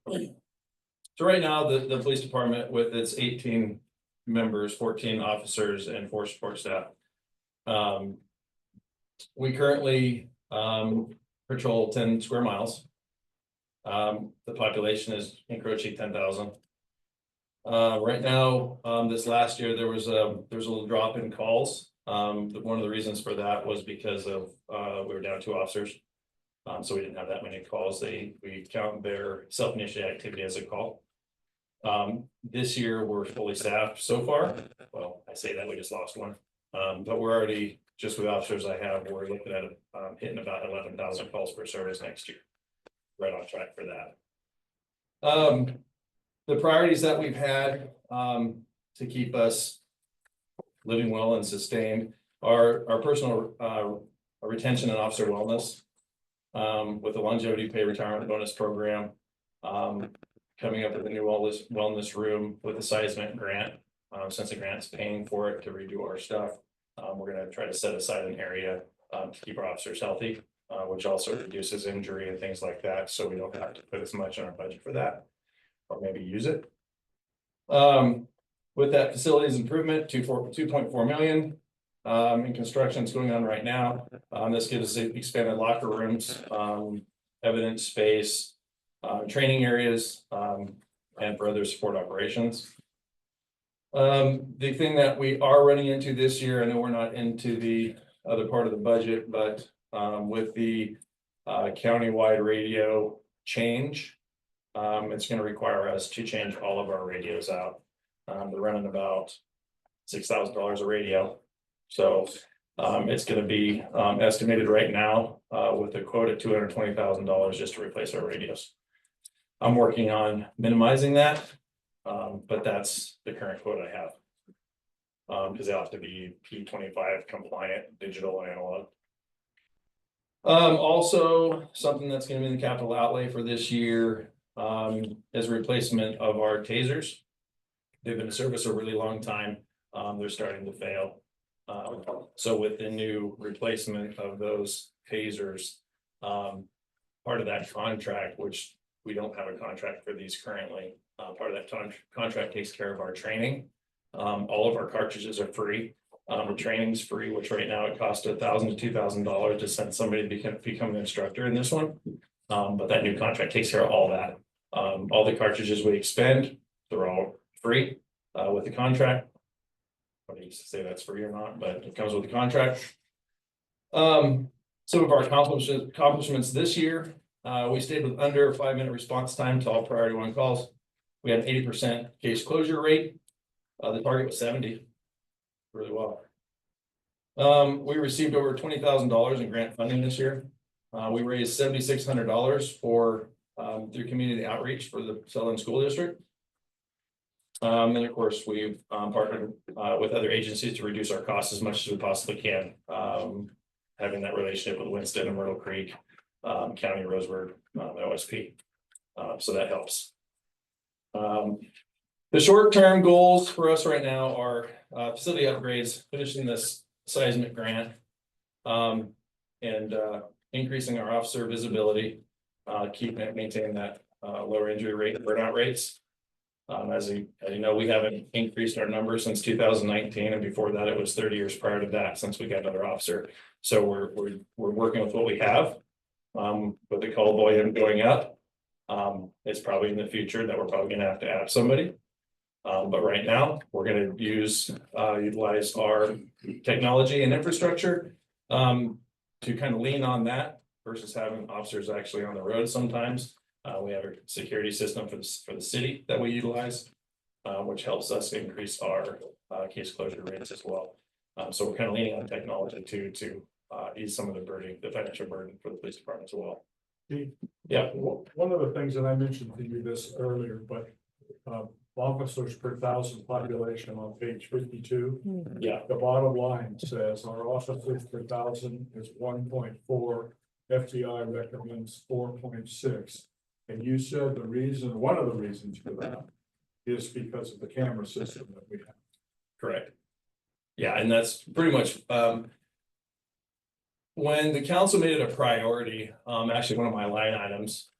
right now, the police department with its 18 members, 14 officers and 4 support staff. We currently patrol 10 square miles. The population is encroaching 10,000. Right now, this last year, there was a little drop in calls. One of the reasons for that was because of we were down 2 officers. So we didn't have that many calls. We count their self-initiated activity as a call. This year, we're fully staffed so far. Well, I say that we just lost one. But we're already, just with officers we're looking at hitting about 11,000 calls per service next year. Right on track for that. The priorities that we've had to keep us living well and sustained are our personal retention and officer wellness. With the longevity pay retirement bonus program, coming up with a new wellness room with a seismic grant. Since the grant's paying for it to redo our stuff, we're gonna try to set aside an area to keep our officers healthy, which also reduces injury and things like that, so we don't have to put as much on our budget for that, or maybe use it. With that facilities improvement, 2.4 million. In construction is going on right now. This gives us expanded locker rooms, evidence space, training areas, and for other support operations. The thing that we are running into this year, I know we're not into the other part of the budget, but with the countywide radio change, it's going to require us to change all of our radios out. They're running about $6,000 a radio. So it's going to be estimated right now with a quote at $220,000 just to replace our radios. I'm working on minimizing that, but that's the current quote I have. Because they have to be P25 compliant, digital and analog. Also, something that's going to be in the capital outlay for this year is a replacement of our tasers. They've been in service a really long time. They're starting to fail. So with the new replacement of those tasers, part of that contract, which we don't have a contract for these currently, part of that contract takes care of our training. All of our cartridges are free. The training's free, which right now it costs $1,000 to $2,000 to send somebody to become an instructor in this one. But that new contract takes care of all that. All the cartridges we expend, they're all free with the contract. I don't need to say that's free or not, but it comes with the contract. Some of our accomplishments this year, we stayed with under a 5-minute response time to all priority 1 calls. We had an 80% case closure rate. The target was 70. Really well. We received over $20,000 in grant funding this year. We raised $7,600 for through community outreach for the Sutherland School District. And of course, we've partnered with other agencies to reduce our costs as much as we possibly can. Having that relationship with Winston and Myrtle Creek, County Roseburg, OSP. So that helps. The short-term goals for us right now are facility upgrades, finishing this seismic grant, and increasing our officer visibility, maintaining that lower injury rate and burnout rates. As you know, we haven't increased our numbers since 2019, and before that, it was 30 years prior to that since we got another officer. So we're working with what we have. with the call volume going up. It's probably in the future that we're probably gonna have to add somebody. But right now, we're gonna utilize our technology and infrastructure to kind of lean on that versus having officers actually on the road sometimes. We have a security system for the city that we utilize, which helps us increase our case closure rates as well. So we're kind of leaning on technology to ease some of the financial burden for the police department as well. Yeah. One of the things that I mentioned to you this earlier, but officers per thousand population on page 52. Yeah. The bottom line says our officers per thousand is 1.4. FTI recommends 4.6. And you said one of the reasons for that is because of the camera system that we have. Correct. Yeah, and that's pretty much, when the council made it a priority, actually one of my line items,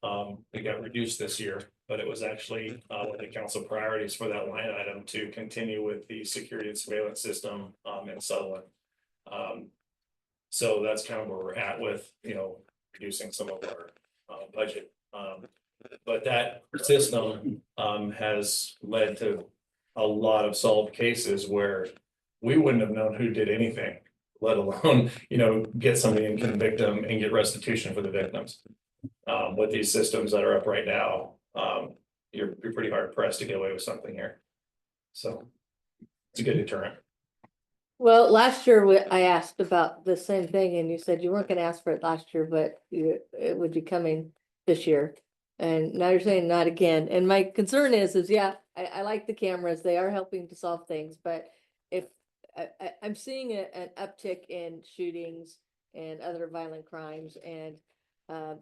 it got reduced this year, but it was actually one of the council priorities for that line item to continue with the security and surveillance system in Sutherland. So that's kind of where we're at with, reducing some of our budget. But that system has led to a lot of solved cases where we wouldn't have known who did anything, let alone, get somebody and convict them and get restitution for the victims. With these systems that are up right now, you're pretty hard pressed to get away with something here. So it's a good deterrent. Well, last year I asked about the same thing and you said you weren't gonna ask for it last year, but it would be coming this year. And now you're saying not again. And my concern is yeah, I like the cameras. They are helping to solve things, but if I'm seeing an uptick in shootings and other violent crimes, and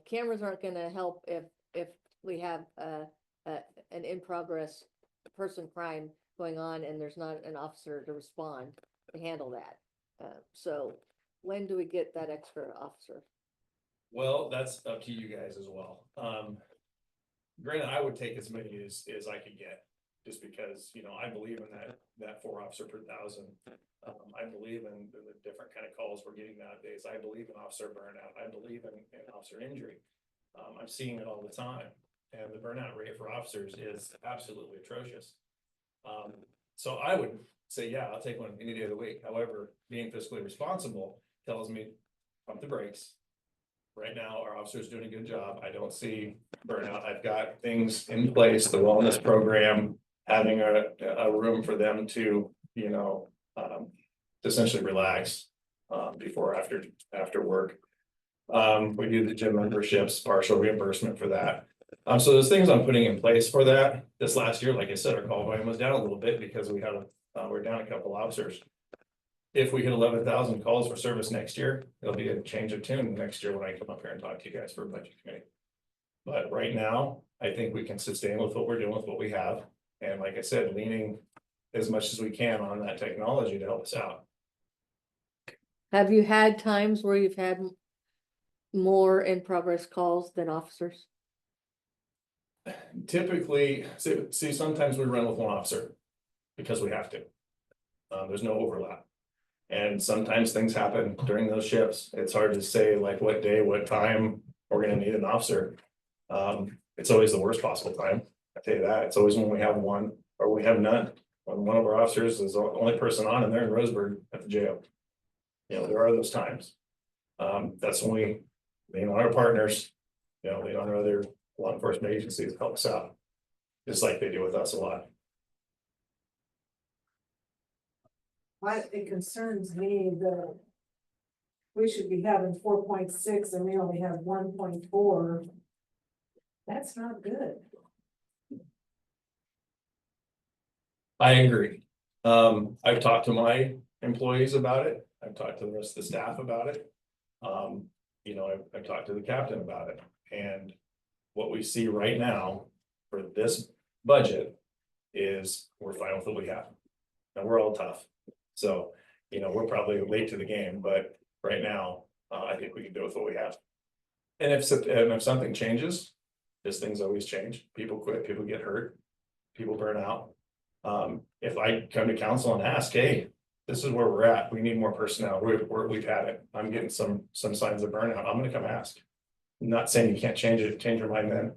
cameras aren't gonna help if we have an in progress person crime going on and there's not an officer to respond to handle that. So when do we get that extra officer? Well, that's up to you guys as well. Granted, I would take as many as I could get, just because, I believe in that 4 officer per 1,000. I believe in the different kind of calls we're getting nowadays. I believe in officer burnout. I believe in officer injury. I'm seeing it all the time, and the burnout rate for officers is absolutely atrocious. So I would say, yeah, I'll take one any day of the week. However, being fiscally responsible tells me pump the brakes. Right now, our officers doing a good job. I don't see burnout. I've got things in place, the wellness program, having a room for them to, essentially relax before after work. We do the gym memberships, partial reimbursement for that. So there's things I'm putting in place for that. This last year, like I said, our call volume was down a little bit because we had we're down a couple officers. If we hit 11,000 calls for service next year, it'll be a change of tune next year when I come up here and talk to you guys for a budget committee. But right now, I think we can sustain with what we're doing with what we have. And like I said, leaning as much as we can on that technology to help us out. Have you had times where you've had more in progress calls than officers? Typically, see, sometimes we run with one officer because we have to. There's no overlap. And sometimes things happen during those shifts. It's hard to say like what day, what time we're gonna need an officer. It's always the worst possible time. I tell you that. It's always when we have one or we have none. When one of our officers is the only person on and they're in Roseburg at the jail. There are those times. That's when we lean on our partners, lean on our other law enforcement agencies to help us out. Just like they do with us a lot. It concerns me that we should be having 4.6 and we only have 1.4. That's not good. I agree. I've talked to my employees about it. I've talked to the rest of the staff about it. I've talked to the captain about it. And what we see right now for this budget is we're fine with what we have. And we're all tough. So, we're probably late to the game, but right now, I think we can do with what we have. And if something changes, these things always change. People quit, people get hurt, people burn out. If I come to council and ask, hey, this is where we're at, we need more personnel, we've had it, I'm getting some signs of burnout, I'm gonna come ask. Not saying you can't change it, change your mind then.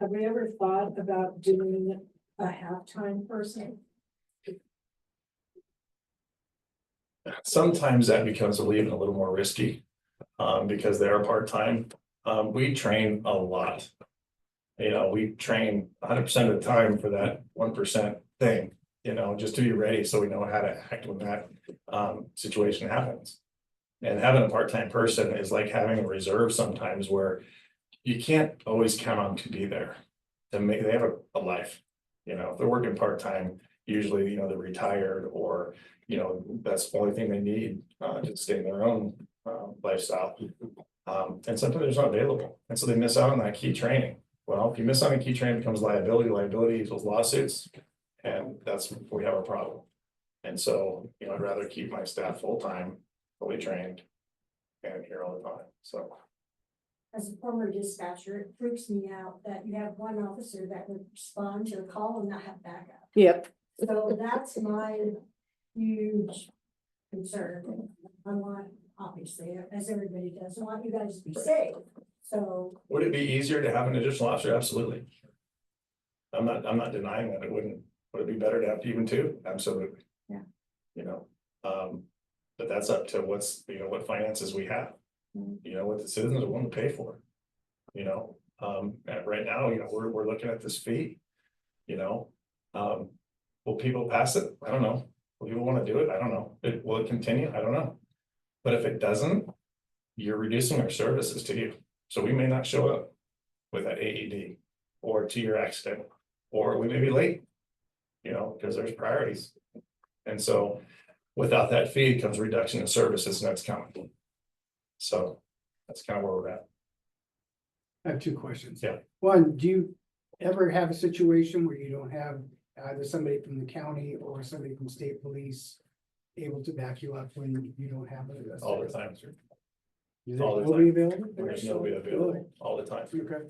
Have we ever thought about doing a halftime person? Sometimes that becomes even a little more risky, because they are part-time. We train a lot. You know, we train 100% of the time for that 1% thing, you know, just to be ready, so we know how to act when that situation happens. And having a part-time person is like having a reserve sometimes, where you can't always count on to be there. They have a life, you know, if they're working part-time, usually, you know, they're retired, or, you know, that's the only thing they need to stay in their own lifestyle. And sometimes it's not available, and so they miss out on that key training. Well, if you miss on a key training, it becomes liability equals lawsuits, and that's where we have a problem. And so, you know, I'd rather keep my staff full-time, fully trained, and here all the time, so. As a former dispatcher, it freaks me out that you have one officer that would respond to a call and not have backup. Yep. So that's my huge concern. I want, obviously, as everybody does, I want you guys to be safe. So Would it be easier to have an additional officer? Absolutely. I'm not denying that it wouldn't. Would it be better to have even two? Absolutely. Yeah. You know, but that's up to what's, you know, what finances we have. You know, what the citizens are willing to pay for. You know, and right now, you know, we're looking at this fee. You know, will people pass it? I don't know. Will people want to do it? I don't know. Will it continue? I don't know. But if it doesn't, you're reducing our services to you. So we may not show up with that AED or to your accident, or we may be late, you know, because there's priorities. And so without that fee comes reduction in services, and that's coming. So that's kind of where we're at. I have two questions. Yeah. One, do you ever have a situation where you don't have either somebody from the county or somebody from state police able to back you up when you don't have it? All the time. Is all the nobody time. available? There's nobody available all the time. Okay.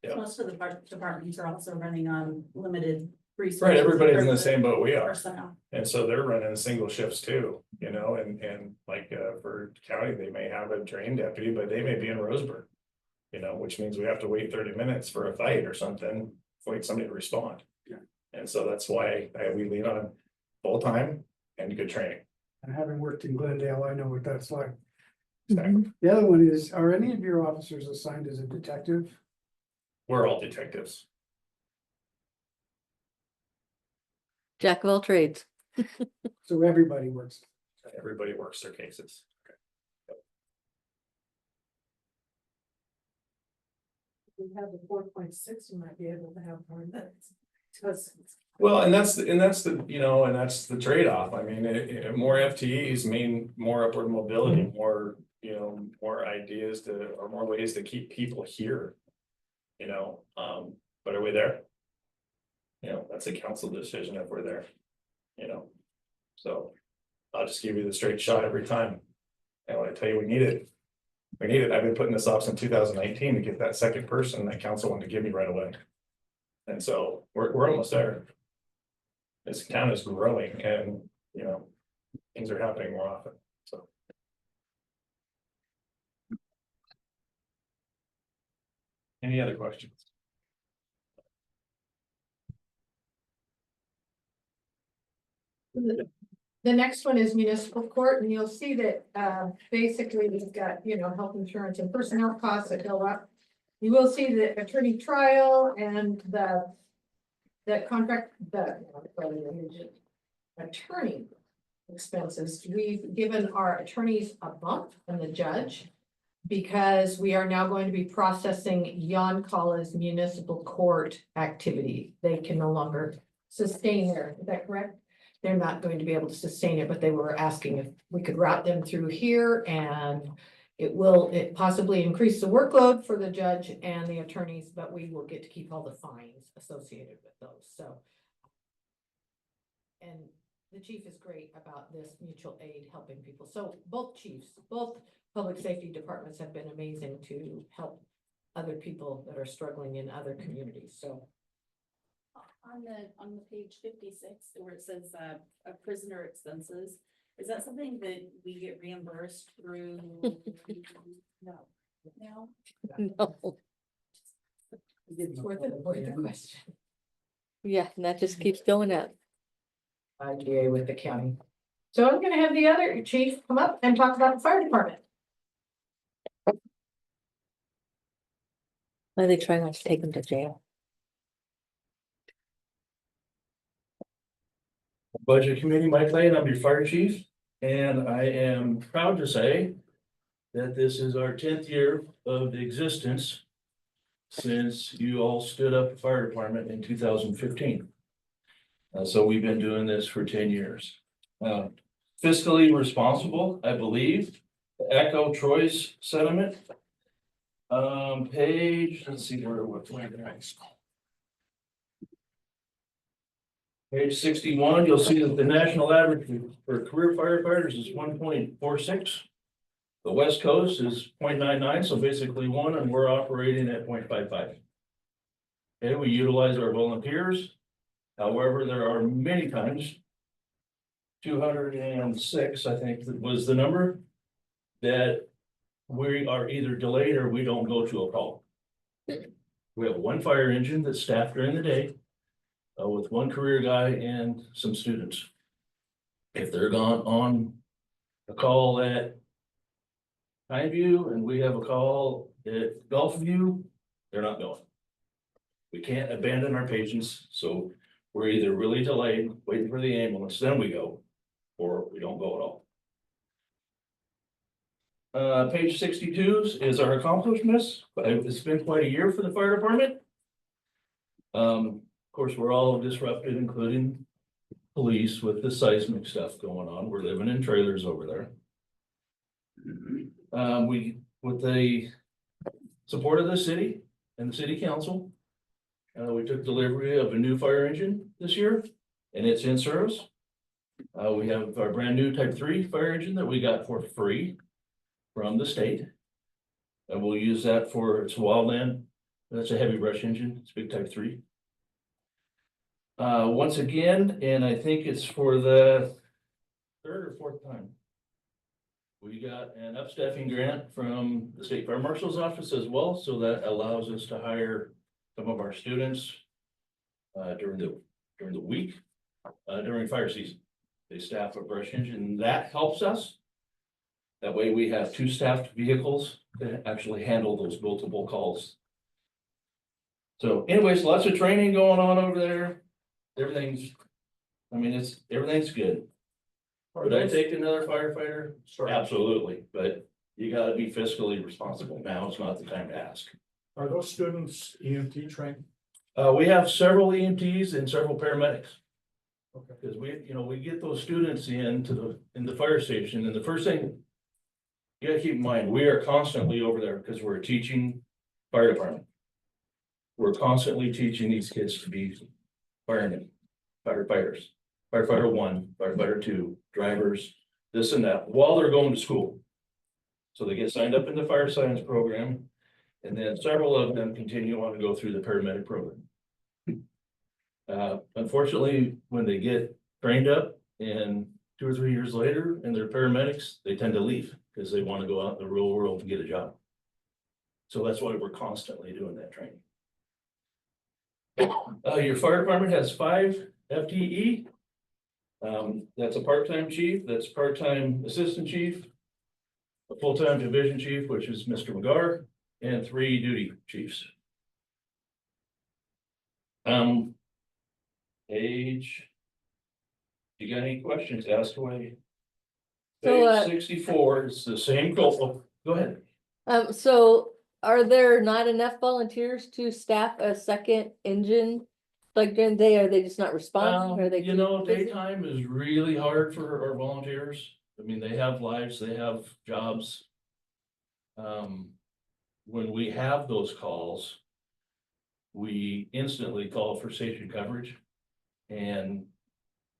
Yeah. Most of the departments are also running on limited resources. Right, everybody's in the same boat we are. Personnel. And so they're running single shifts too, you know, and like for county, they may have a trained deputy, but they may be in Roseburg. You know, which means we have to wait 30 minutes for a fight or something, wait somebody to respond. Yeah. And so that's why we lean on full-time and good training. And having worked in Glendale, I know what that's like. Exactly. The other one is, are any of your officers assigned as a detective? We're all detectives. Jack of all trades. So everybody works. Everybody works their cases. We have the 4.6, we might be able to have more than that. Well, and that's the, you know, and that's the trade-off. I mean, more FTEs mean more upward mobility, more, you know, more ideas or more ways to keep people here. You know, but are we there? You know, that's a council decision if we're there, you know, so I'll just give you the straight shot every time. And when I tell you we need it, I've been putting this off since 2019 to get that second person that council wanted to give me right away. And so we're almost there. This town is growing, and you know, things are happening more often, so. Any other questions? The next one is municipal court, and you'll see that basically we've got, you know, health insurance and personnel costs that go up. You will see the attorney trial and the contract, the attorney expenses. We've given our attorneys a bump and the judge, because we are now going to be processing Yoncala's municipal court activity. They can no longer sustain there. Is that correct? They're not going to be able to sustain it, but they were asking if we could route them through here, and it possibly increase the workload for the judge and the attorneys, but we will get to keep all the fines associated with those, so. And the chief is great about this mutual aid helping people. So both chiefs, both public safety departments have been amazing to help other people that are struggling in other communities, so. On the page 56, where it says prisoner expenses, is that something that we get reimbursed through? No. now? No, It's worth the question. yeah, and that just keeps going up. IGA with the county. So I'm gonna have the other chief come up and talk about the fire department. Why are they trying not to take them to jail? Budget Committee, Mike Lane, I'm your fire chief, and I am proud to say that this is our 10th year of existence since you all stood up the fire department in 2015. So we've been doing this for 10 years. Fiscally responsible, I believe, echo Troy's sentiment. Let's see where, Page 61, you'll see that the national average for career firefighters is 1.46. The West Coast is 0.99, so basically 1, and we're operating at 0.55. Okay, we utilize our volunteers. However, there are many times, 206, I think that was the number, that we are either delayed or we don't go to a call. We have one fire engine that's staffed during the day. With one career guy and some students. If they're gone on a call at Pineview and we have a call at Gulfview, they're not going. We can't abandon our patients, so we're either really delayed, waiting for the ambulance, then we go, or we don't go at all. Page 62 is our accomplishments. It's been quite a year for the fire department. Of course, we're all disrupted, including police with the seismic stuff going on. We're living in trailers over there. With the support of the city and the city council, we took delivery of a new fire engine this year, and it's in service. We have our brand new Type 3 fire engine that we got for free from the state. And we'll use that for its wildland. That's a heavy brush engine. It's big Type 3. Once again, and I think it's for the 3rd or 4th time, we got an upstaffing grant from the state fire marshal's office as well, so that allows us to hire some of our students during the week during fire season. They staff a brush engine, and that helps us. That way we have 2 staffed vehicles to actually handle those multiple calls. So anyways, lots of training going on over there. Everything's good. Would I take another firefighter? Absolutely, but you gotta be fiscally responsible. Now is not the time to ask. Are those students EMT trained? We have several EMTs and several paramedics. Okay. Because we get those students in the fire station, and the first thing you gotta keep in mind, we are constantly over there because we're a teaching fire department. We're constantly teaching these kids to be firemen, firefighters, firefighter 1, firefighter 2, drivers, this and that, while they're going to school. So they get signed up in the fire science program, and then several of them continue on to go through the paramedic program. Unfortunately, when they get trained up and 2 or 3 years later and they're paramedics, they tend to leave because they want to go out in the real world and get a job. So that's why we're constantly doing that training. Your fire department has 5 FTE. That's a part-time chief, that's part-time assistant chief, a full-time division chief, which is Mr. McGar, and 3 duty chiefs. Page. You got any questions? Ask away. So, Page 64 is the same goal. Go ahead. So are there not enough volunteers to staff a second engine? Like during the day, are they just not responding? Are they? You know, daytime is really hard for our volunteers. I mean, they have lives, they have jobs. When we have those calls, we instantly call for station coverage. And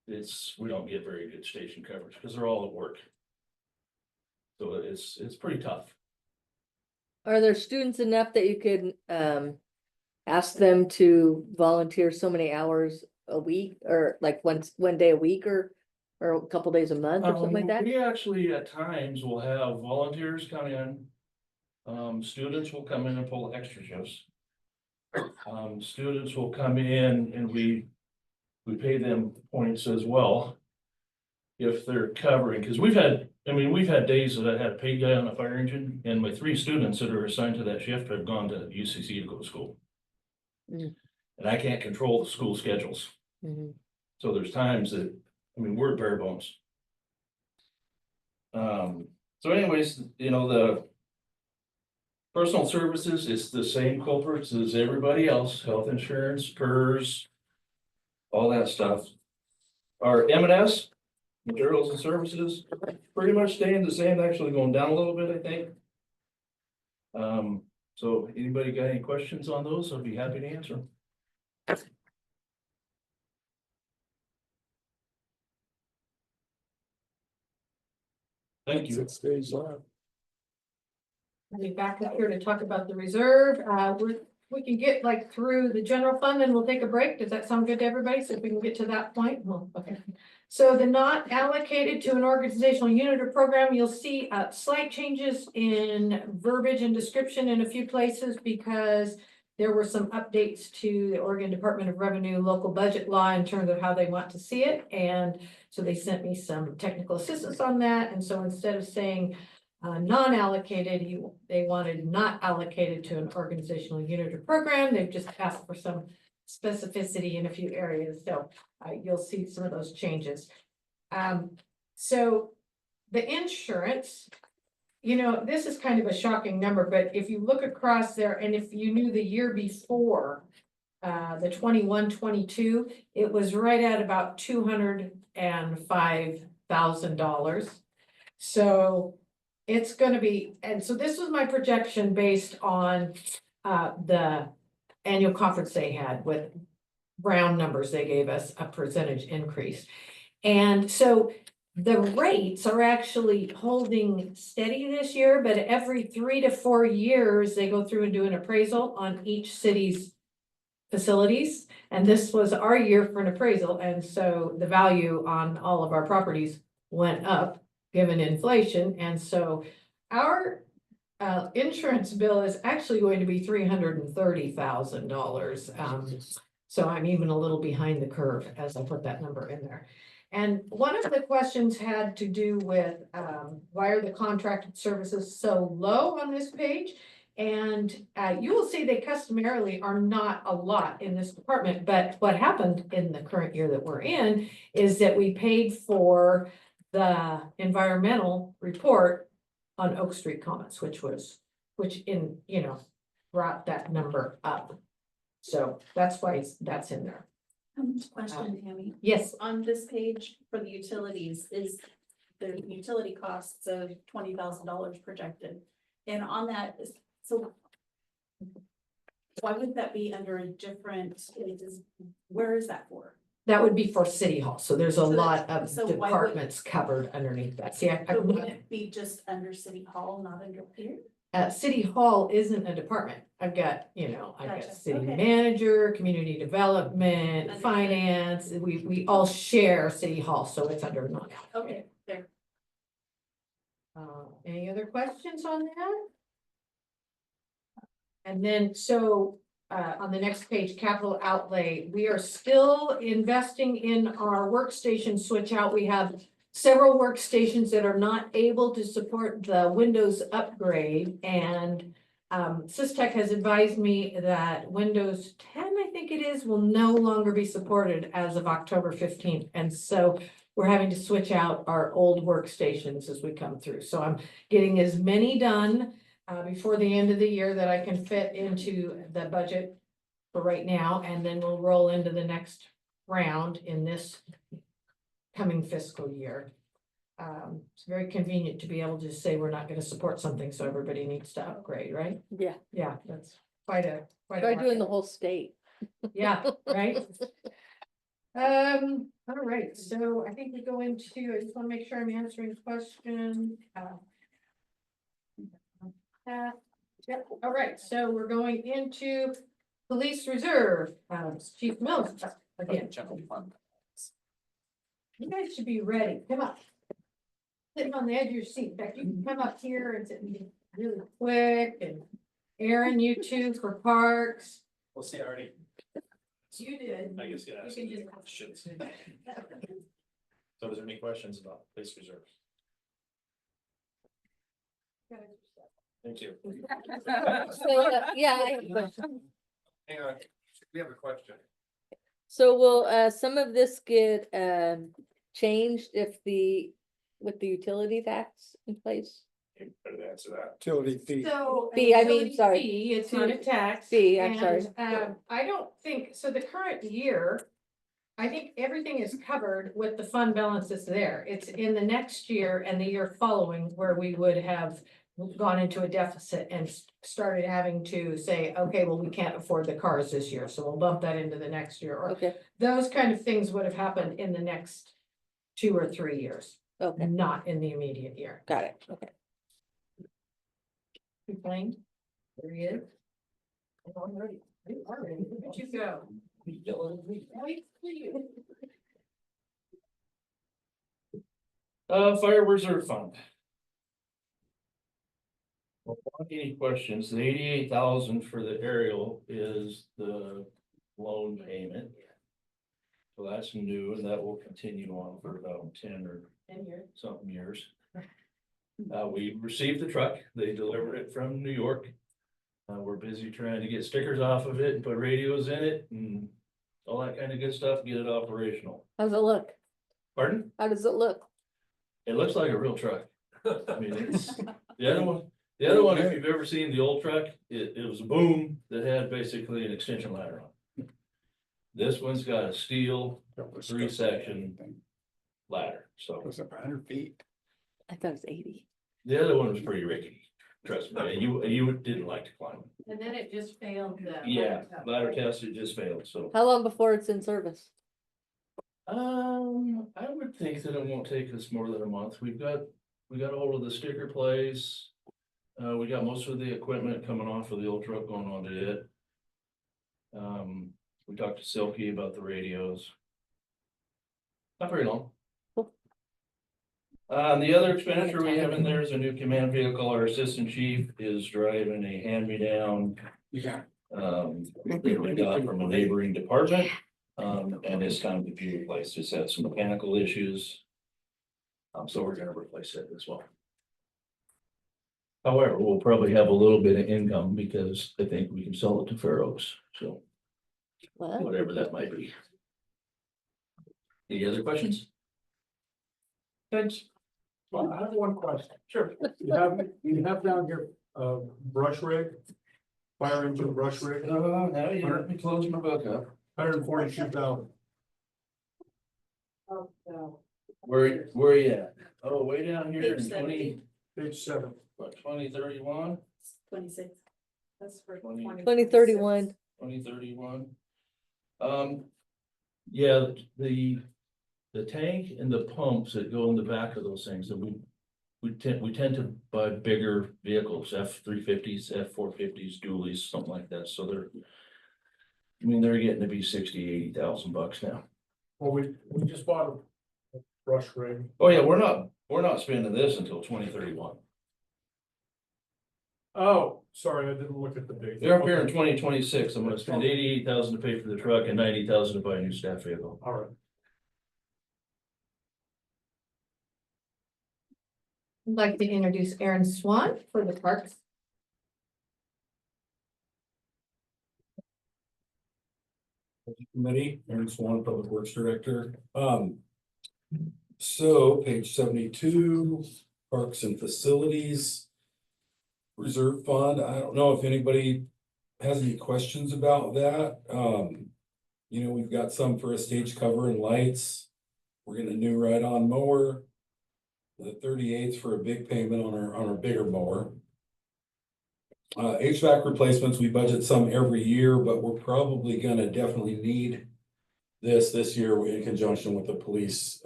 we don't get very good station coverage because they're all at work. So it's pretty tough. Are there students enough that you could ask them to volunteer so many hours a week, or like one day a week, or a couple days a month or something like that? We actually at times will have volunteers come in. Students will come in and pull extra shifts. Students will come in and we pay them points as well. If they're covering, because we've had days that I had a paid guy on a fire engine, and my 3 students that are assigned to that shift have gone to UCC to go to school. Mm. And I can't control the school schedules. Mhm. So there's times that, we're bare bones. So anyways, the personal services is the same culprits as everybody else, health insurance, PERS, all that stuff. Our M&S, materials and services, pretty much staying the same, actually going down a little bit, I think. So anybody got any questions on those? I'd be happy to answer. Thank you. It stays on. I'll be back up here to talk about the reserve. We can get like through the general fund and we'll take a break. Does that sound good to everybody? So if we can get to that point, well, okay. So the not allocated to an organizational unit or program, you'll see slight changes in verbiage and description in a few places because there were some updates to the Oregon Department of Revenue local budget law in terms of how they want to see it. And so they sent me some technical assistance on that. And so instead of saying non-allocated, they wanted not allocated to an organizational unit or program. They've just asked for some specificity in a few areas. So you'll see some of those changes. So the insurance, this is kind of a shocking number, but if you look across there and if you knew the year before, the 21-22, it was right at about $205,000. So it's going to be, and so this was my projection based on the annual conference they had with round numbers. They gave us a percentage increase. And so the rates are actually holding steady this year, but every 3 to 4 years, they go through and do an appraisal on each city's facilities. And this was our year for an appraisal. And so the value on all of our properties went up given inflation. And so our insurance bill is actually going to be $330,000. So I'm even a little behind the curve as I put that number in there. And one of the questions had to do with why are the contracted services so low on this page? And you will see they customarily are not a lot in this department, but what happened in the current year that we're in is that we paid for the environmental report on Oak Street Commons, which brought that number up. So that's why that's in there. Question, Tammy. Yes. On this page for the utilities, is the utility costs of $20,000 projected? And on that, so why would that be under a different, where is that for? That would be for City Hall. So there's a lot of so why would- departments covered underneath that. See, So wouldn't it be just under City Hall, not under here? City Hall isn't a department. I've got Gotcha. city Okay. manager, community development, Understood. finance. We all share City Hall, so it's under non. Okay, there. Any other questions on that? And then, so on the next page, capital outlay, we are still investing in our workstation switch out. We have several workstations that are not able to support the Windows upgrade. And Systech has advised me that Windows 10, I think it is, will no longer be supported as of October 15th. And so we're having to switch out our old workstations as we come through. So I'm getting as many done before the end of the year that I can fit into the budget for right now, and then we'll roll into the next round in this coming fiscal year. It's very convenient to be able to say we're not going to support something, so everybody needs to upgrade, right? Yeah, Yeah, that's quite a. try doing the market. whole state. Yeah, right. All right, so I think we go into, I just want to make sure I'm answering the question. Yep, all right, so we're going into police reserve, Chief Mills, again. You guys should be ready, come up. Sitting on the edge of your seat, in fact, you can come up here and sit. really quick, and Aaron, you two for parks. We'll see, already. You did. I guess, yeah. You can just- Questions. So is there any questions about police reserves? Thank you. Yeah, I have a question. Hang on, we have a question. So will some of this get changed if with the utility tax in place? Better answer that. Utility fee. So. Fee, I mean, utility sorry. fee, it's not a tax. Fee, I'm and, sorry. I don't think, so the current year, I think everything is covered with the fund balance that's there. It's in the next year and the year following where we would have gone into a deficit and started having to say, okay, well, we can't afford the cars this year, so we'll bump that into the next year. Or Okay, those kind of things would have happened in the next 2 or 3 years, okay, not in the immediate year. got it, okay. You playing? There he is. Oh, I'm ready. You are ready. Look at you go. Fire reserve fund. Well, any questions? The 88,000 for the aerial is the loan payment. So that's new and that will continue on for about 10 or 10 years. something years. We received the truck, they delivered it from New York. We're busy trying to get stickers off of it and put radios in it and all that kind of good stuff, get it operational. How's it look? Pardon? How does it look? It looks like a real truck. I mean, it's, the other one, if you've ever seen the old truck, it was a boom that had basically an extension ladder on. This one's got a steel 3-section ladder, so. Goes up 100 feet. I thought it was 80. The other one was pretty rickety, trust me, you didn't like to climb it. And then it just failed the. Yeah, ladder test, it just failed, so. How long before it's in service? I would think that it won't take us more than a month. We got a hold of the sticker place. We got most of the equipment coming off of the old truck going on to it. We talked to Silky about the radios. Not very long. Cool. The other expenditure we have in there is a new command vehicle. Our assistant chief is driving a hand-me-down. Yeah. That we got from a neighboring department. And it's time to be replaced. It's had some mechanical issues. So we're gonna replace it as well. However, we'll probably have a little bit of income because I think we can sell it to Fair Oaks, so Well, whatever that might be. Any other questions? Good. Well, I have one question. Sure. You have down here, brush rig, fire engine brush rig, Now you let me close my book up. 142,000. Oh, no. Where are you at? Oh, way down here Page in 70. Page 7. 2031. 26. That's for 2031. 2031. Yeah, the tank and the pumps that go in the back of those things, that we tend to buy bigger vehicles, F-350s, F-450s, dualies, something like that, so they're getting to be 60,000-80,000 bucks now. Well, we just bought a brush rig. Oh, yeah, we're not spending this until 2031. Oh, sorry, I didn't look at the date. They're up here in 2026, I'm gonna spend 88,000 to pay for the truck and 90,000 to buy a new staff vehicle. All right. I'd like to introduce Aaron Swan for the parks. Committee, Aaron Swan, Public Works Director. So page 72, Parks and Facilities. Reserve Fund, I don't know if anybody has any questions about that. We've got some for a stage cover and lights. We're getting a new ride-on mower. The 38s for a big payment on our bigger mower. HVAC replacements, we budget some every year, but we're probably gonna definitely need this year in conjunction with the police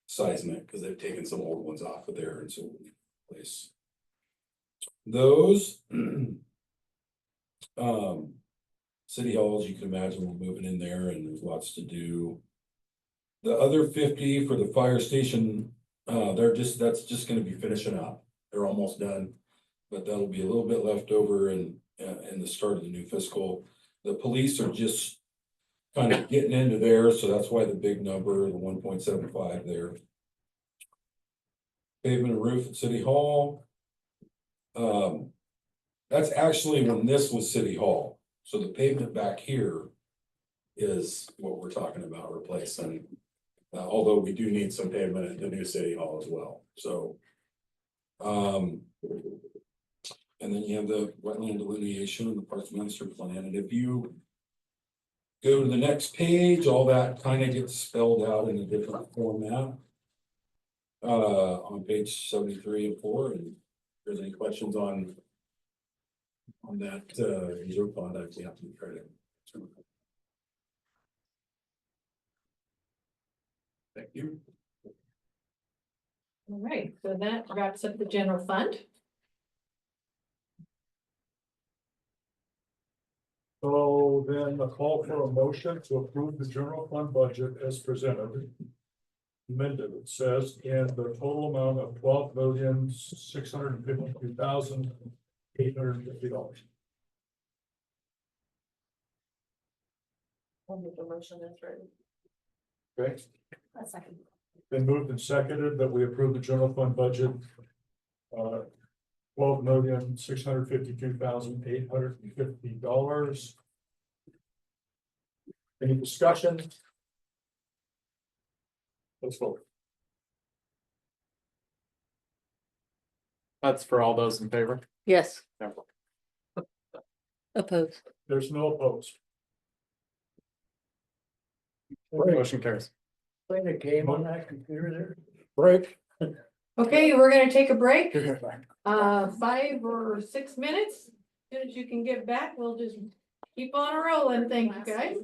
seismic, because they've taken some old ones off of there, and so we'll need to replace those. City halls, you can imagine we're moving in there and there's lots to do. The other 50 for the fire station, that's just gonna be finishing up. They're almost done. but that'll be a little bit left over in the start of the new fiscal. The police are just kind of getting into there, so that's why the big number, the 1.75 there. Pavement and roof at City Hall. That's actually when this was City Hall, so the pavement back here is what we're talking about replacing. Although we do need some pavement at the new City Hall as well, so. And then you have the wetland delineation and the Parks Master Plan, and if you go to the next page, all that kind of gets spelled out in a different format. On page 73 and 4, and if there's any questions on that, reserve fund, I'd be happy to try to. Thank you. All right, so that wraps up the general fund. So then a call for a motion to approve the general fund budget as presented. Amended, it says, in the total amount of $12,652,850. I'll make a motion that's written. Okay, A second. been moved and seconded that we approve the general fund budget. $12,652,850. Any discussion? Let's vote. That's for all those in favor. Yes, Yeah. opposed. There's no opposed. Motion carries. Playing a game on that computer there. Break. Okay, we're gonna take a break, 5 or 6 minutes. As soon as you can get back, we'll just keep on rolling. Thank you, guys.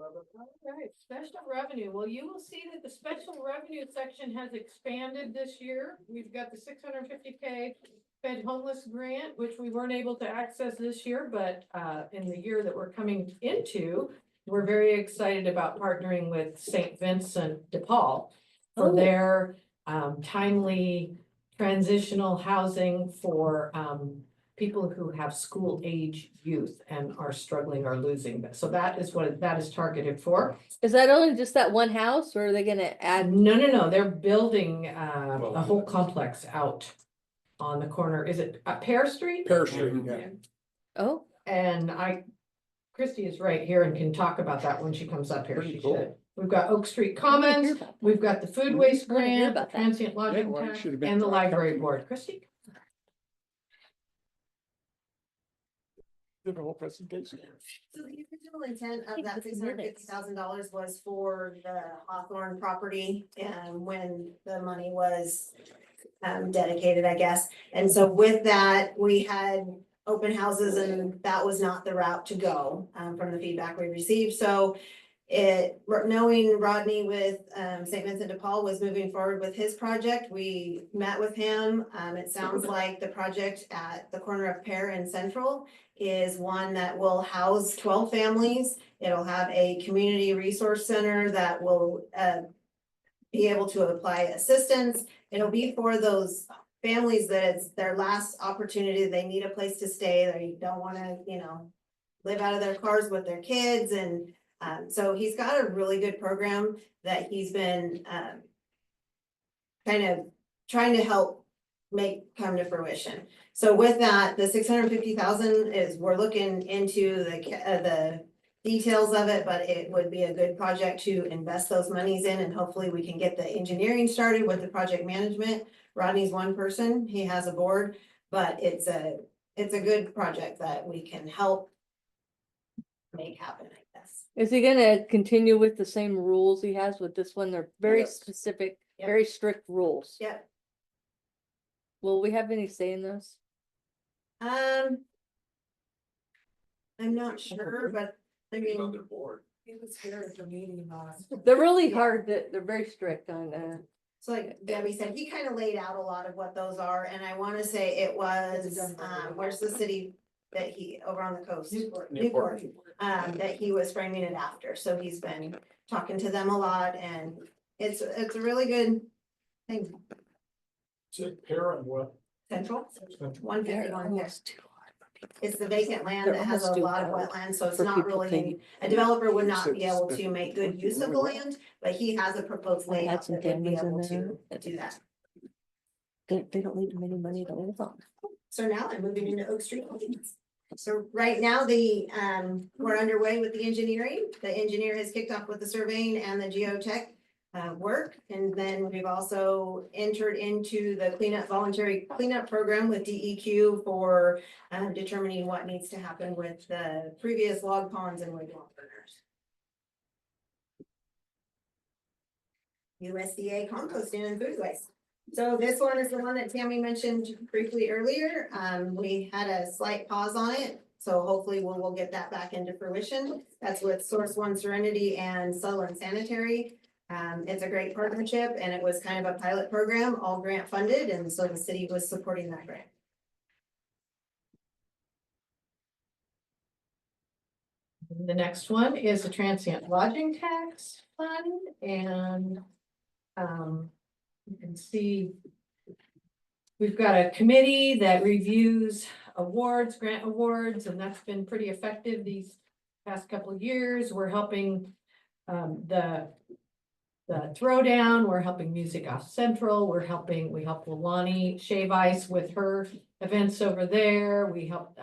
All right, special revenue. Well, you will see that the special revenue section has expanded this year. We've got the 650K Fed homeless grant, which we weren't able to access this year, but in the year that we're coming into, we're very excited about partnering with St. Vincent de Paul for their timely transitional housing for people who have school age youth and are struggling or losing. So that is what that is targeted for. Is that only just that one house or are they gonna add? No, they're building a whole complex out on the corner. Is it Pear Street? Pear Street, yeah. Oh, And Christy is right here and can talk about that when she comes up here. She should. We've got Oak Street Commons, we've got the food waste I wanna hear grant, the about that. transient lodging well, it tax, should have been and the brought up. library board. Christy? The whole presentation. So the original intent of that $650,000 was for the Hawthorne property and when the money was dedicated, I guess. And so with that, we had open houses and that was not the route to go from the feedback we received. So knowing Rodney with St. Vincent de Paul was moving forward with his project, we met with him. It sounds like the project at the corner of Pear and Central is one that will house 12 families. It'll have a community resource center that will be able to apply assistance. It'll be for those families that it's their last opportunity. They need a place to stay. They don't want to, live out of their cars with their kids. And so he's got a really good program that he's been kind of trying to help make come to fruition. So with that, the 650,000 is, we're looking into the details of it, but it would be a good project to invest those monies in, and hopefully we can get the engineering started with the project management. Rodney's one person, he has a board, but it's a good project that we can help make happen, I guess. is he gonna continue with the same rules he has with this one? They're very Yes. specific, Yep. very strict rules. Yep. Will we have any say in those? I'm not sure, but I mean, On their board. He was here at the meeting last. They're really hard, they're very strict on, So like Debbie said, he kind of laid out a lot of what those are, and I want to say it was, where's the city that he, over on the coast? Newport. That he was framing it after, so he's been talking to them a lot, and it's a really good thing. Is it parent what? Central, Central. 151 there. It's the vacant land They're that has a almost too lot of hard wetlands, so it's for not people really, thinking- a developer would not be able to make good use of the land, but he has a proposed I had layout some that would be families in able there. to do that. They don't leave them any money to live on. So now I'm moving into Oak Street. So right now, we're underway with the engineering. The engineer has kicked off with the surveying and the geotech work. And then we've also entered into the voluntary cleanup program with DEQ for determining what needs to happen with the previous log ponds and wigwam burners. USDA composting and food waste. So this one is the one that Tammy mentioned briefly earlier. We had a slight pause on it, so hopefully we'll get that back into fruition. That's with Source One Serenity and Sutherland Sanitary. It's a great partnership, and it was kind of a pilot program, all grant funded, and so the city was supporting that grant. The next one is the transient lodging tax fund, and you can see we've got a committee that reviews awards, grant awards, and that's been pretty effective these past couple of years. We're helping the Throwdown, we're helping Music Off Central, we help Lani Shave Ice with her events over there. We helped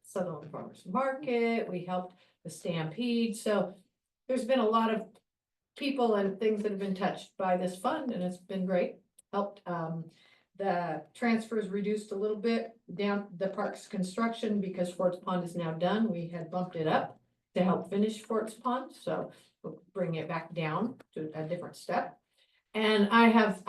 Sutherland Farmers Market, we helped the Stampede. So there's been a lot of people and things that have been touched by this fund, and it's been great. Helped the transfers reduced a little bit down the park's construction because Forts Pond is now done. We had bumped it up to help finish Forts Pond, so we'll bring it back down to a different step. And I have,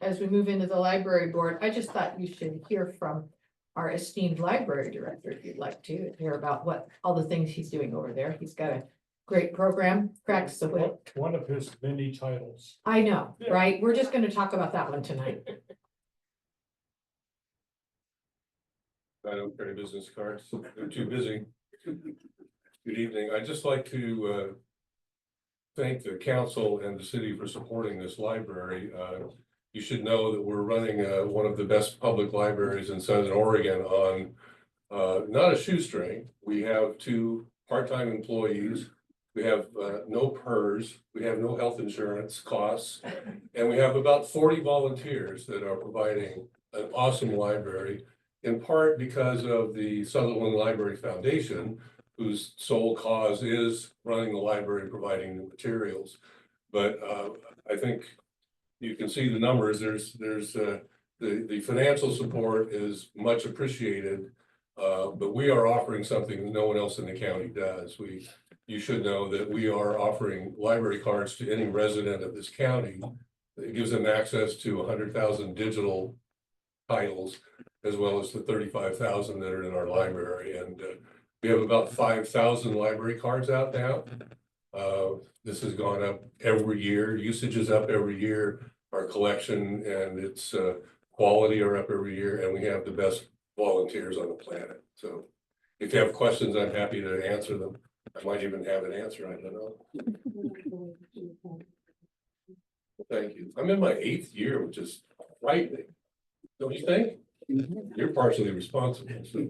as we move into the library board, I just thought you should hear from our esteemed library director, if you'd like to hear about what all the things he's doing over there. He's got a great program, cracks the whip. One of his many titles. I know, Yeah. right? We're just gonna talk about that one tonight. I don't carry business cards, they're too busy. Good evening, I'd just like to thank the council and the city for supporting this library. You should know that we're running one of the best public libraries in Southern Oregon on not a shoestring. We have 2 part-time employees. We have no PERS, we have no health insurance costs, and we have about 40 volunteers that are providing an awesome library, in part because of the Sutherland Library Foundation, whose sole cause is running the library, providing the materials. But I think you can see the numbers. There's the financial support is much appreciated, but we are offering something that no one else in the county does. You should know that we are offering library cards to any resident of this county. It gives them access to 100,000 digital titles, as well as the 35,000 that are in our library. And we have about 5,000 library cards out now. This has gone up every year. Usage is up every year. Our collection and its quality are up every year, and we have the best volunteers on the planet. So if you have questions, I'm happy to answer them. I might even have an answer, I don't know. Thank you. I'm in my 8th year, which is frightening. Don't you think? You're partially responsible. So.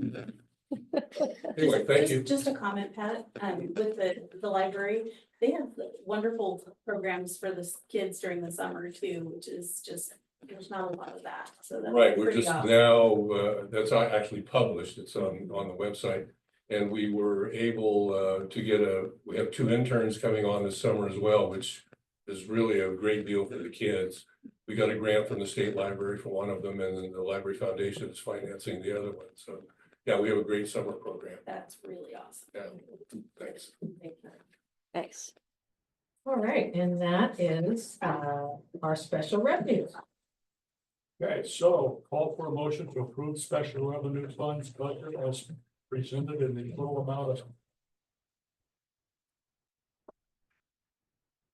Anyway, thank you. Just a comment, Pat, with the library, they have wonderful programs for the kids during the summer too, which is just, there's not a lot of that, so that's Right, we're pretty just awesome. now, that's actually published, it's on the website. And we were able to get we have 2 interns coming on this summer as well, which is really a great deal for the kids. We got a grant from the state library for one of them, and then the Library Foundation is financing the other one. So yeah, we have a great summer program. That's really awesome. Yeah, thanks. Thanks. All right, and that is our special revenues. Okay, so call for a motion to approve special revenue funds budget as presented in the total amount of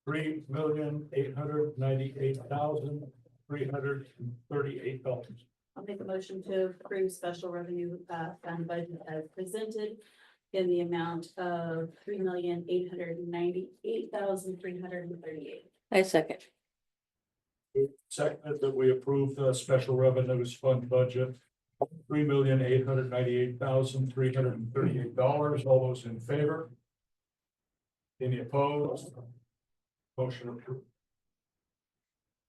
$3,898,338. I'll make a motion to approve special revenue fund budget as presented in the amount of $3,898,338. I second. Second, that we approve the special revenues fund budget, $3,898,338. All those in favor? Any opposed? Motion approved.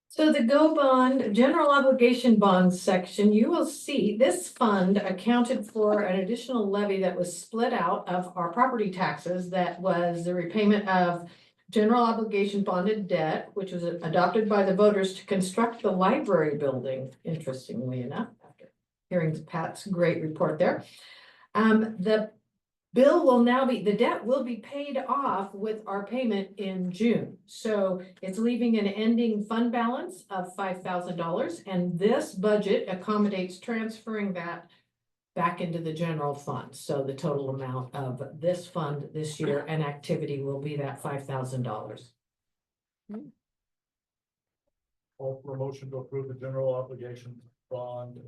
So the Go Bond, General Obligation Bonds section, you will see this fund accounted for an additional levy that was split out of our property taxes. That was the repayment of general obligation bonded debt, which was adopted by the voters to construct the library building, interestingly enough, after hearing Pat's great report there. The bill will now be, the debt will be paid off with our payment in June. So it's leaving an ending fund balance of $5,000, and this budget accommodates transferring that back into the general fund. So the total amount of this fund this year and activity will be that $5,000. Call for a motion to approve the general obligation bond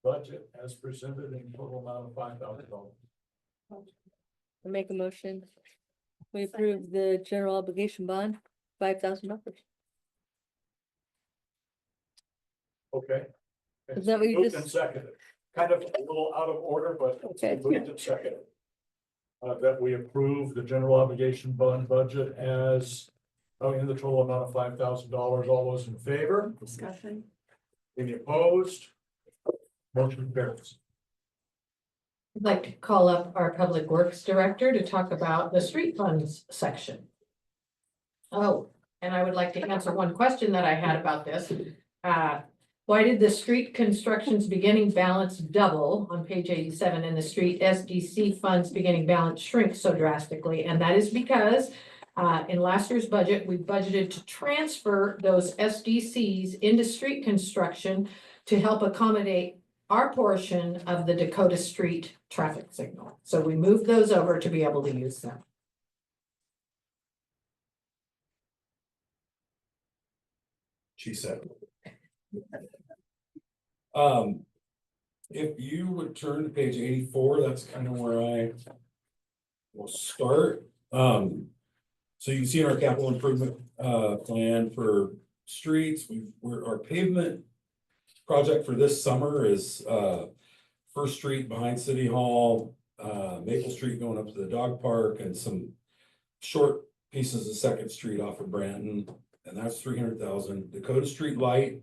budget as presented in total amount of $5,000. I make a motion. We approve the general obligation bond, $5,000. Okay. Is that what you Moved just- and seconded. Kind of a little out of order, but Okay. moved and seconded. That we approve the general obligation bond budget as in the total amount of $5,000. All those in favor? Discussion. Any opposed? Motion carries. I'd like to call up our Public Works Director to talk about the street funds section. Oh, and I would like to answer one question that I had about this. Why did the street construction's beginning balance double on page 87 and the street SDC funds beginning balance shrink so drastically? And that is because in last year's budget, we budgeted to transfer those SDCs into street construction to help accommodate our portion of the Dakota Street traffic signal. So we moved those over to be able to use them. She said. If you would turn to page 84, that's kind of where I will start. So you can see in our capital improvement plan for streets, our pavement project for this summer is First Street behind City Hall, Maple Street going up to the dog park, and some short pieces of Second Street off of Branton, and that's 300,000. Dakota Street Light,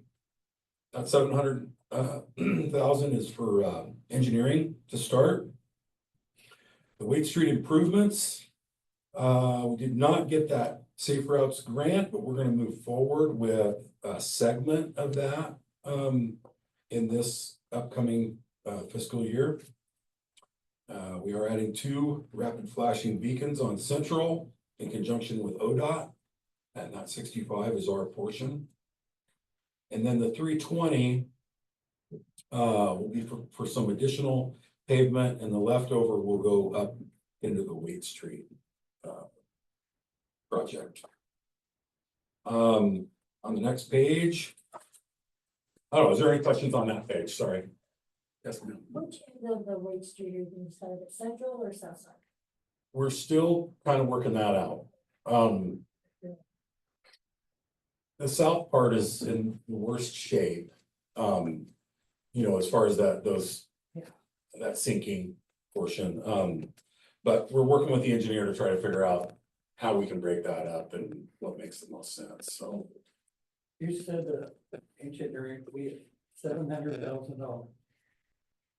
that's 700,000 is for engineering to start. The Wade Street improvements, we did not get that Safe Routes grant, but we're going to move forward with a segment of that in this upcoming fiscal year. We are adding 2 rapid flashing beacons on Central in conjunction with ODOT, and that 65 is our portion. And then the 320 will be for some additional pavement, and the leftover will go up into the Wade Street project. On the next page. Oh, is there any questions on that page? Sorry. Yes, ma'am. Which end of the Wade Street are you going to start at, Central or South Side? We're still kind of working that out. The south part is in the worst shape. As far as that sinking portion. But we're working with the engineer to try to figure out how we can break that up and what makes the most sense. So You said that engineering, we $700,000.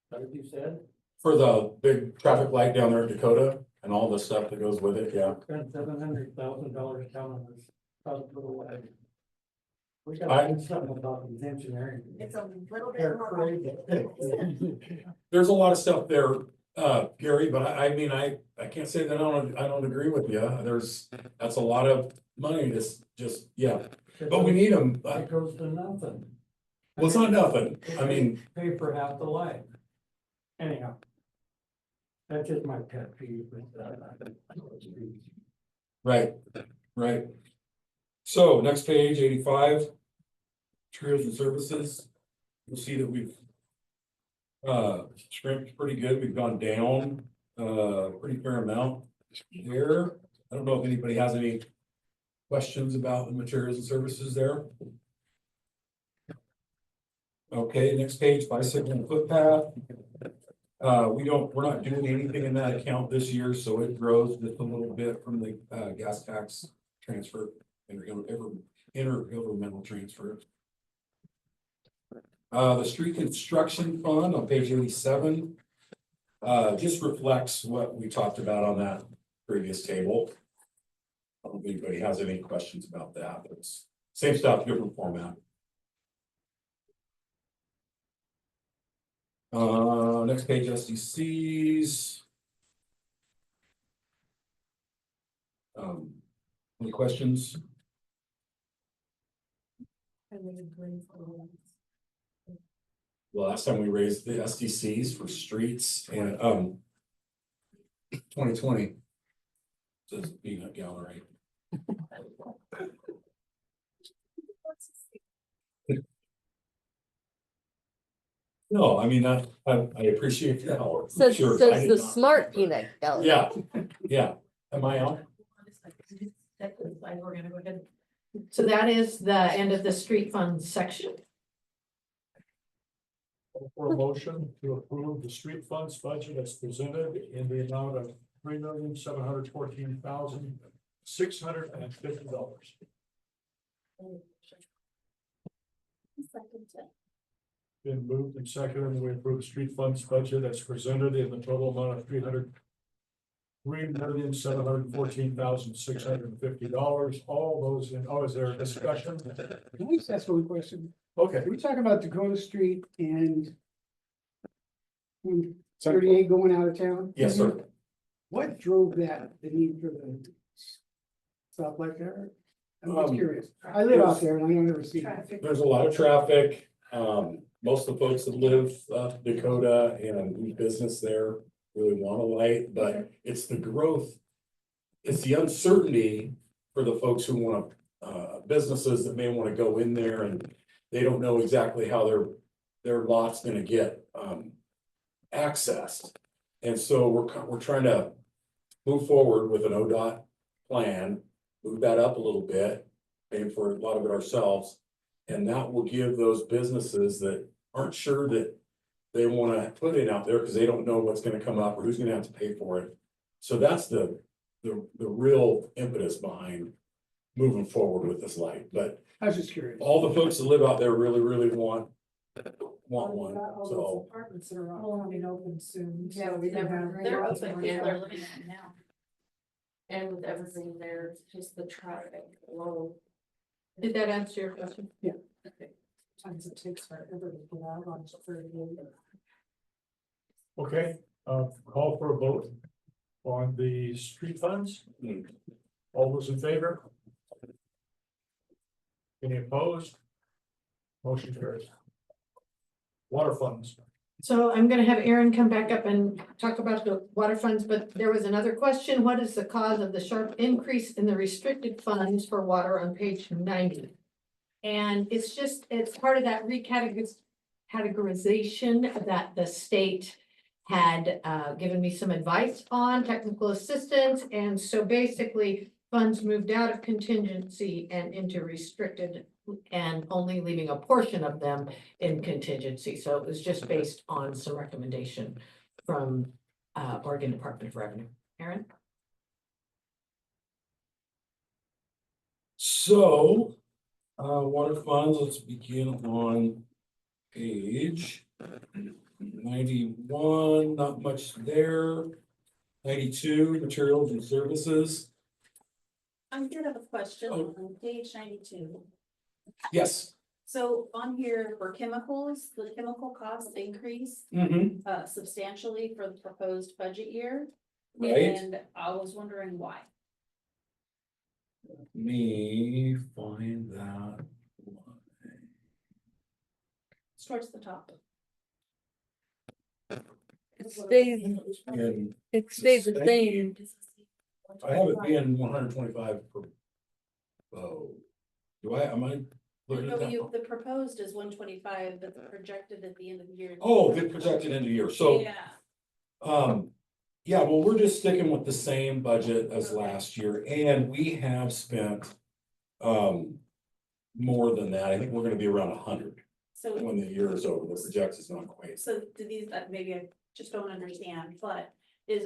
What did you said? for the big traffic light down there at Dakota and all the stuff that goes with it, yeah. Spent $700,000 telling us how to put away. We I- gotta do something about these engineering. It's a little bit They're more. crazy. There's a lot of stuff there, Gary, but I mean, I can't say that I don't agree with you. That's a lot of money to just, yeah, but we need them. It goes to nothing. Well, it's not nothing. I mean, Pay for half the life. Anyhow. That's just my pet peeve with that. right. So next page, 85. Materials and services. You'll see that we've scrimped pretty good. We've gone down pretty fair amount here. I don't know if anybody has any questions about the materials and services there. Okay, next page, bicycle and footpath. We're not doing anything in that account this year, so it grows just a little bit from the gas tax transfer, intergovernmental transfer. The street construction fund on page 87 just reflects what we talked about on that previous table. I don't know if anybody has any questions about that, but it's same stuff, different format. Next page, SDCs. Any questions? Last time we raised the SDCs for streets and 2020. Says peanut gallery. No, I mean, I appreciate that. Says, Sure, I says did the not. smart peanut gallery. Yeah, yeah. Am I on? We're gonna go ahead. So that is the end of the street fund section. For a motion to approve the street funds budget as presented in the amount of $3,714,650. Been moved and seconded, and we approve the street funds budget as presented in the total amount of $3,714,650. All those in, is there a discussion? Can I just ask one question? Okay. We're talking about Dakota Street and 38 going out of town? Yes, sir. What drove that, the need for the stuff like that? I'm just curious. I live out there and I don't ever see it. There's a lot of traffic. Most of the folks that live Dakota and do business there really want a light, but it's the growth. It's the uncertainty for the folks who want businesses that may want to go in there and they don't know exactly how their lot's gonna get accessed. And so we're trying to move forward with an ODOT plan, move that up a little bit, paying for a lot of it ourselves. And that will give those businesses that aren't sure that they want to put it out there because they don't know what's going to come up or who's going to have to pay for it. So that's the real impetus behind moving forward with this light. But I was just curious. all the folks that live out there really, really want one. All So those apartments that are all coming open soon. Yeah, so we we can never- have- They're open, Yeah. people are living in them now. And with everything there, just the traffic alone. Did that answer your question? Times it takes forever to get out on 38. Okay, call for a vote on the street funds. All those in favor? Any opposed? Motion carries. Water funds. So I'm gonna have Aaron come back up and talk about the water funds, but there was another question. What is the cause of the sharp increase in the restricted funds for water on page 90? And it's part of that categorization that the state had given me some advice on, technical assistance. And so basically funds moved out of contingency and into restricted and only leaving a portion of them in contingency. So it was just based on some recommendation from Oregon Department of Revenue. Aaron? So, water funds, let's begin on page 91, not much there. 92, materials and services. I did have a question Oh. on page 92. Yes. So on here for chemicals, the chemical costs increased substantially for the proposed budget year. Right. And I was wondering why. Let me find that. It's towards the top. It stays, And it stays the same. I have it being 125 per. Oh, am I looking at No, that? the proposed is 125, but the projected at the end of the year. Oh, the projected end of year, so, Yeah, yeah, well, we're just sticking with the same budget as Okay. last year, and we have spent. More than that, I think we're gonna be around 100 so, when the year is over, the project is not quite. so do these, that maybe I just don't understand, but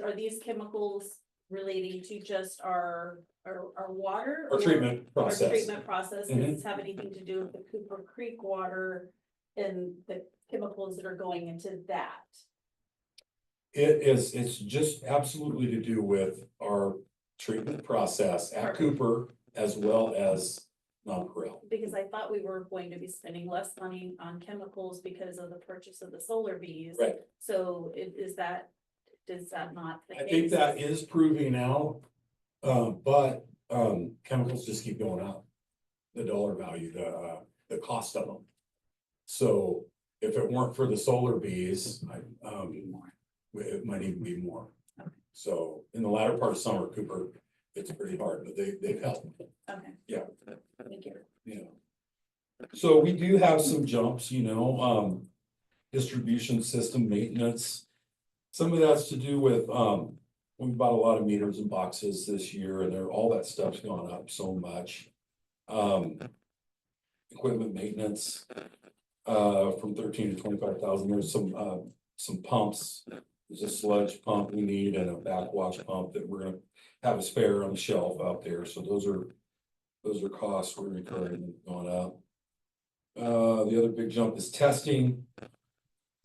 are these chemicals relating to just our water? Our treatment Our process. treatment process, does Mhm. this have anything to do with the Cooper Creek water and the chemicals that are going into that? It's just absolutely to do with our treatment process at Perfect. Cooper as well as Nonpareil. Because I thought we were going to be spending less money on chemicals because of the purchase of the solar bees. Right. So does that not? the I think case? that is proving out, but chemicals just keep going up. The dollar value, the cost of them. So if it weren't for the solar bees, it might even be more. Okay. So in the latter part of summer, Cooper, it's pretty hard, but they've helped. Okay. Yeah. Thank you. Yeah. So we do have some jumps, distribution system maintenance. Some of that's to do with, we bought a lot of meters and boxes this year and all that stuff's gone up so much. Equipment maintenance, from 13 to 25,000. There's some pumps. There's a sludge pump we need and a backwash pump that we're gonna have a spare on the shelf out there. So those are costs we're incurring going up. The other big jump is testing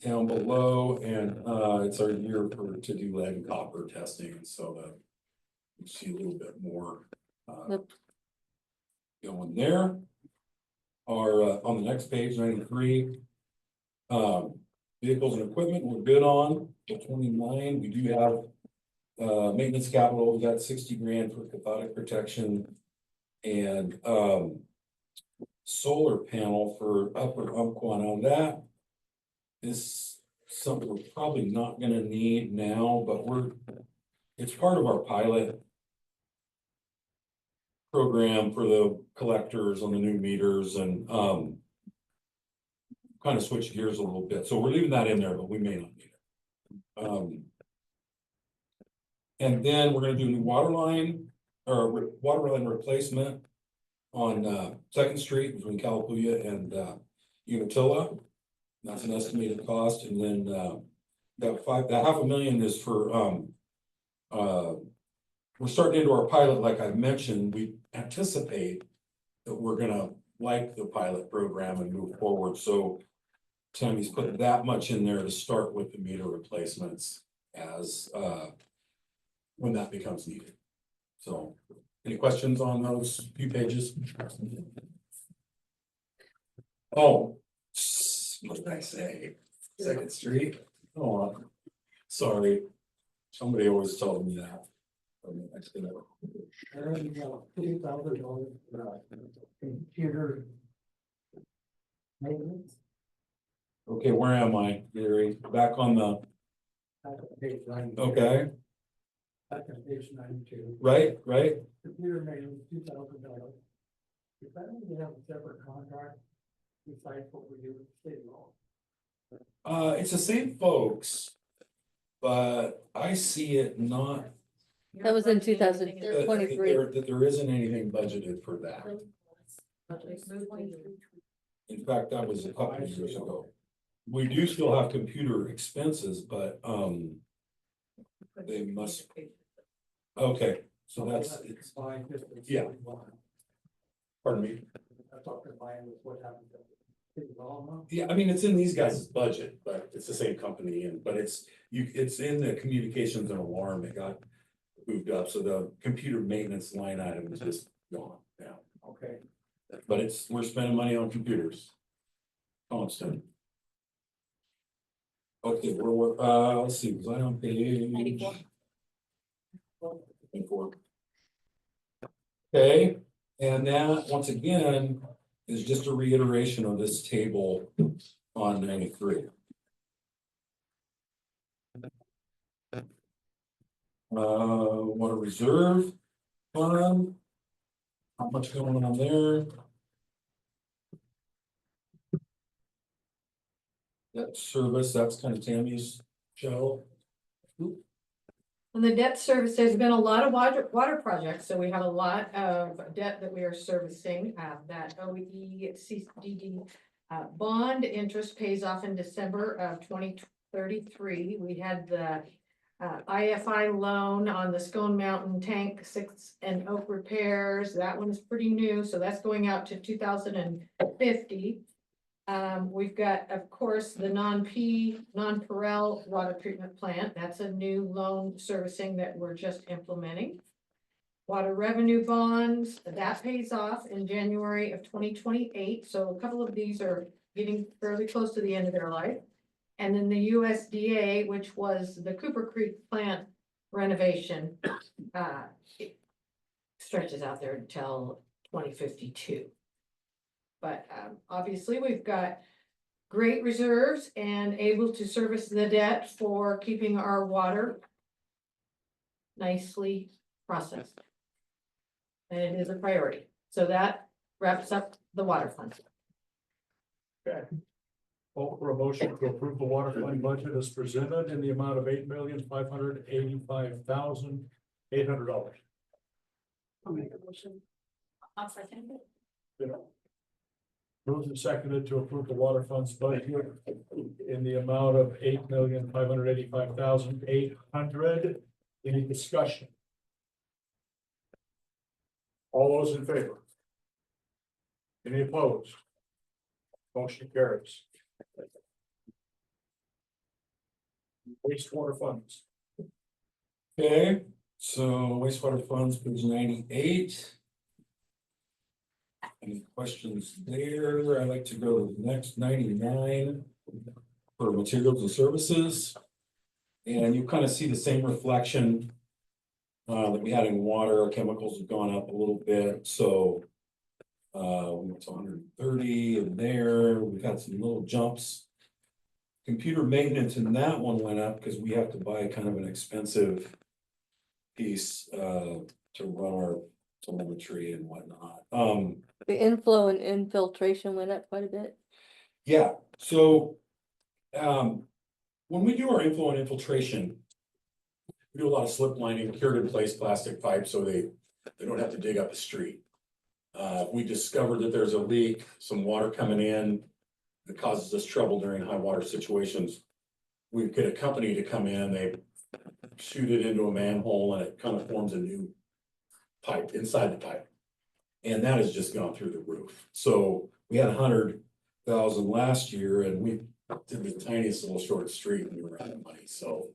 down below, and it's our year to do lead and copper testing, and so that you see a little bit more going there. Our on the next page, 93. Vehicles and equipment, we're good on the 29. We do have maintenance capital. We got 60 grand for cathodic protection and solar panel for upper Umpqua. Now that is something we're probably not gonna need now, but it's part of our pilot program for the collectors on the new meters and kind of switch gears a little bit. So we're leaving that in there, but we may not need it. And then we're gonna do new water line replacement on Second Street between Calapooya and Umatilla. That's an estimated cost, and then that $500,000 is for we're starting into our pilot, like I mentioned. We anticipate that we're gonna like the pilot program and move forward. So Tammy's put that much in there to start with the meter replacements as when that becomes needed. So any questions on those few pages? Oh, what did I say? Second Street? Oh, sorry. Somebody always told me that. $2,000 for computer maintenance. Okay, where am I, Gary? Back on the, Back on page 92. okay, Back on page 92. right. Computer maintenance, $2,000. If I only have a separate contract, besides what we do with the state law. It's the same folks, but I see it not. That was in 2023. That there isn't anything budgeted for that. In fact, that was a couple of years ago. We do still have computer expenses, but they must. Okay, so that's, It's fine. Yeah. Pardon me. I'm talking about what happened to state law. Yeah, I mean, it's in these guys' budget, but it's the same company but it's in the communications and alarm that got moved up, so the computer maintenance line item is just gone now. Okay. But we're spending money on computers. Constant. Okay, let's see, was I on page? 94. 94. Okay, and that, once again, is just a reiteration of this table on 93. Water reserve fund. How much going on there? Debt service, that's kind of Tammy's show. On the debt service, there's been a lot of water projects, so we have a lot of debt that we are servicing, that OECDD. Bond interest pays off in December of 2033. We had the IFI loan on the Scone Mountain Tank 6 and Oak repairs. That one's pretty new, so that's going out to 2050. We've got, of course, the non-Perel water treatment plant. That's a new loan servicing that we're just implementing. Water revenue bonds, that pays off in January of 2028. So a couple of these are getting fairly close to the end of their life. And then the USDA, which was the Cooper Creek plant renovation, it stretches out there until 2052. But obviously, we've got great reserves and able to service the debt for keeping our water nicely processed. And it is a priority. So that wraps up the water fund. Okay. Call for a motion to approve the water fund budget as presented in the amount of $8,585,800. I'll make a motion. I'll second it. Moved and seconded to approve the water funds budget in the amount of $8,585,800. Any discussion? All those in favor? Any opposed? Motion carries. Wastewater funds. Okay, so wastewater funds, page 98. Any questions there? I'd like to go to the next 99 for materials and services. And you kind of see the same reflection that we had in water. Chemicals have gone up a little bit, so we went to 130 in there. We've had some little jumps. Computer maintenance in that one went up because we have to buy kind of an expensive piece to run our telemetry and whatnot. The inflow and infiltration went up quite a bit. Yeah, so when we do our inflow and infiltration, we do a lot of slip lining, cured in place plastic pipes so they don't have to dig up a street. We discovered that there's a leak, some water coming in that causes us trouble during high water situations. We get a company to come in, they shoot it into a manhole and it kind of forms a new pipe inside the pipe. And that has just gone through the roof. So we had 100,000 last year and we did the tiniest little short street and we were out of money. So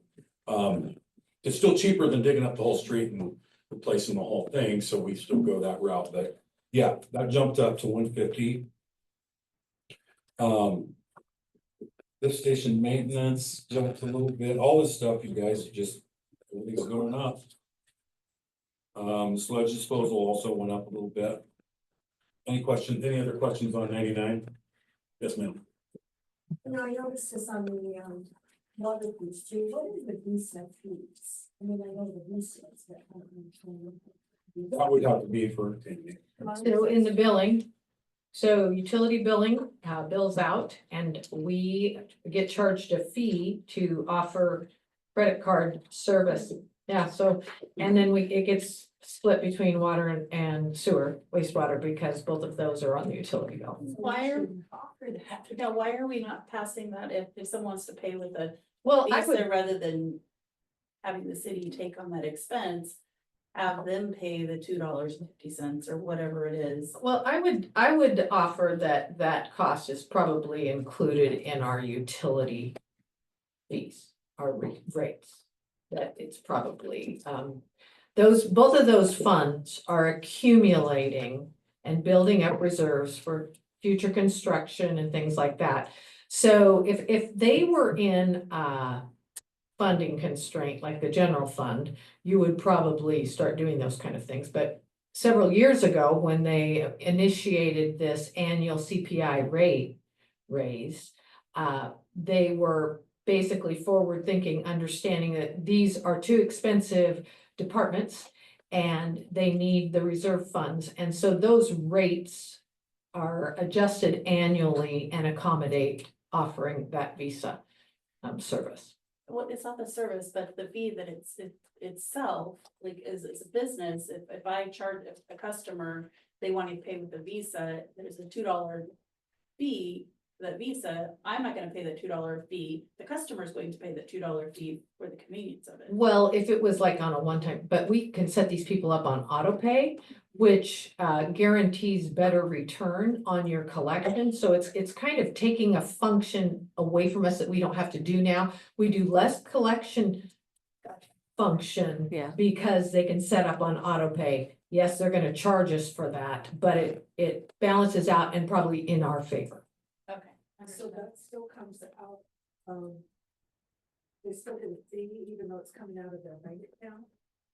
it's still cheaper than digging up the whole street and replacing the whole thing. So we still go that route, but yeah, that jumped up to 150. Lift station maintenance jumped a little bit. All this stuff, you guys, just everything's going up. Sludge disposal also went up a little bit. Any questions, any other questions on 99? Yes, ma'am. And I noticed this on the, water fees too. What is the visa fees? I mean, I know the visas that. That would have to be for. So in the billing, so utility billing bills out and we get charged a fee to offer credit card service. Yeah, so, and then it gets split between water and sewer, wastewater, because both of those are on the utility bill. Why are, now, why are we not passing that if someone wants to pay with a Well, I would, visa rather than having the city take on that expense? Have them pay the $2.50 or whatever it is. well, I would offer that cost is probably included in our utility fees, our rates. That it's probably, both of those funds are accumulating and building up reserves for future construction and things like that. So if they were in funding constraint like the general fund, you would probably start doing those kind of things. But several years ago, when they initiated this annual CPI rate raise, they were basically forward thinking, understanding that these are too expensive departments and they need the reserve funds. And so those rates are adjusted annually and accommodate offering that Visa service. Well, it's not the service, but the fee that itself, like, is a business, if I charge a customer, they want to pay with a Visa, there's a $2 fee. The Visa, I'm not gonna pay the $2 fee, the customer's going to pay the $2 fee for the convenience of it. Well, if it was like on a one-time, but we can set these people up on auto pay, which guarantees better return on your collection. So it's kind of taking a function away from us that we don't have to do now. We do less collection function Yeah. because they can set up on auto pay. Yes, they're gonna charge us for that, but it balances out and probably in our favor. Okay. So that still comes out, they still get a fee, even though it's coming out of their bank account?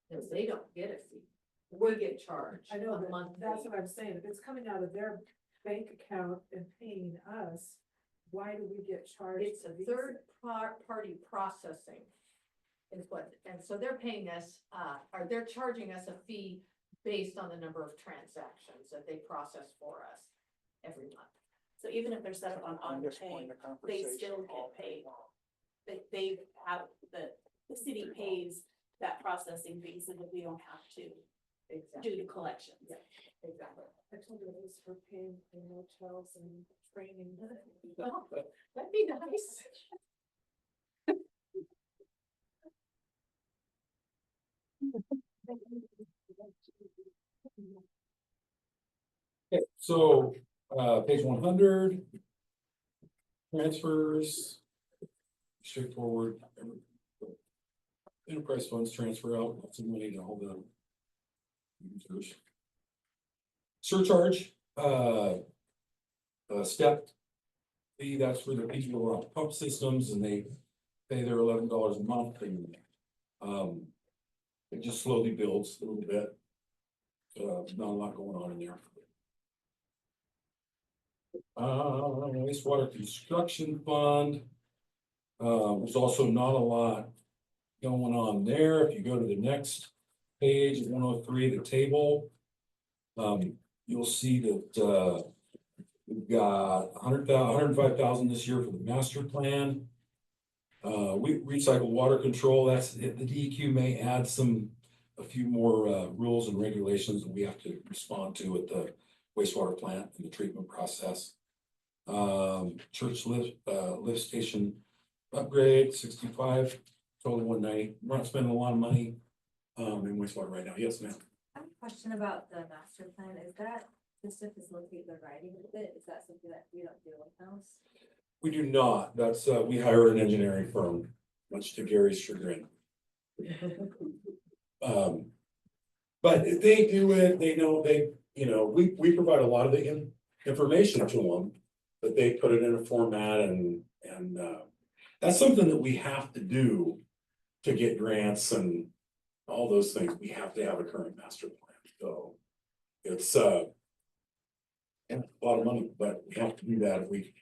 Because they don't get a fee. We get charged. I know, a but month that's fee. what I'm saying, if it's coming out of their bank account and paying us, why do we get charged? It's a for Visa? party processing. Is what, and so they're paying us, or they're charging us a fee based on the number of transactions that they process for us every month. So even if they're set up on auto pay, they still get paid. They have, the city pays that processing fee so that we don't have to do the collections. Yeah, exactly. I told her it was for paying for motels and training. Well, that'd be nice. Okay, so, page 100. Transfers. Straightforward. Enterprise funds transfer out, lots of money to all the users. Surcharge, step fee, that's for the people who are on pump systems and they pay their $11 a month and, it just slowly builds a little bit. Not a lot going on in there. Wastewater construction fund. There's also not a lot going on there. If you go to the next page, 103, the table. You'll see that, we've got 105,000 this year for the master plan. We recycle water control, that's, the DEQ may add a few more, rules and regulations that we have to respond to at the wastewater plant and the treatment process. Church lift station upgrade, 65, total 190. We're not spending a lot of money, in wastewater right now. Yes, ma'am. I have a question about the master plan. Is that the stuff is located in writing with it? Is that something that we don't do in-house? We do not. That's, we hire an engineering firm, much to Gary's chagrin. But they do it, they know, we provide a lot of the information to them. But they put it in a format and that's something that we have to do to get grants and all those things. We have to have a current master plan. So it's a lot of money, but we have to do that. We've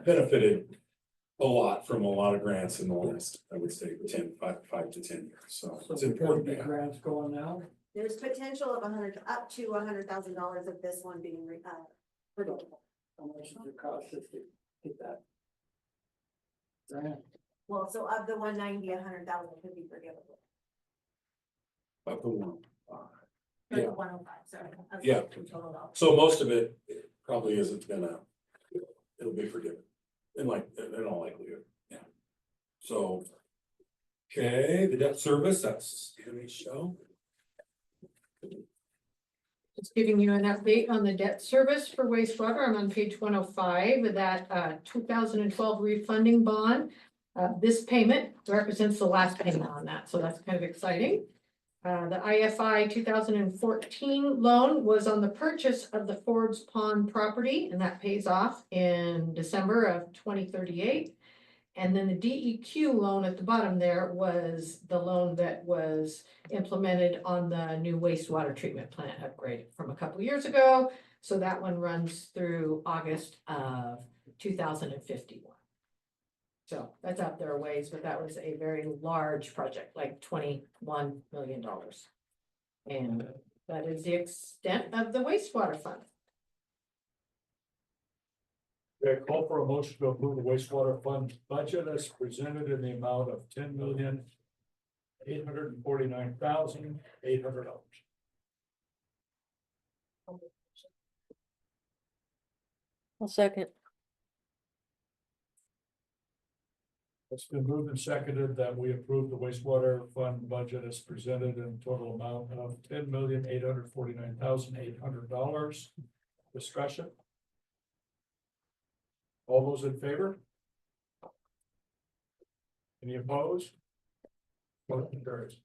benefited a lot from a lot of grants in the last, I would say, 5 to 10 years. So it's important to have. Grants going now? There's potential of up to $100,000 of this one being forgivable. How much does it cost us to get that? Grant? Well, so of the 190, 100,000 could be forgivable. Up to one. Or Yeah. 105, sorry. of the Yeah. total dollars. So most of it probably isn't it'll be forgiven. In all likelihood, yeah. So. Okay, the debt service, that's Tammy's show. Just giving you an update on the debt service for wastewater. I'm on page 105, that 2012 refunding bond. This payment represents the last payment on that, so that's kind of exciting. The IFI 2014 loan was on the purchase of the Forbes Pond property, and that pays off in December of 2038. And then the DEQ loan at the bottom there was the loan that was implemented on the new wastewater treatment plant upgrade from a couple of years ago. So that one runs through August of 2051. So that's out there a ways, but that was a very large project, like $21 million. And that is the extent of the wastewater fund. Okay, call for a motion to approve the wastewater fund budget as presented in the amount of $10,849,800. I'll second. It's been moved and seconded that we approve the wastewater fund budget as presented in total amount of $10,849,800. Discussion? All those in favor? Any opposed? Motion carries.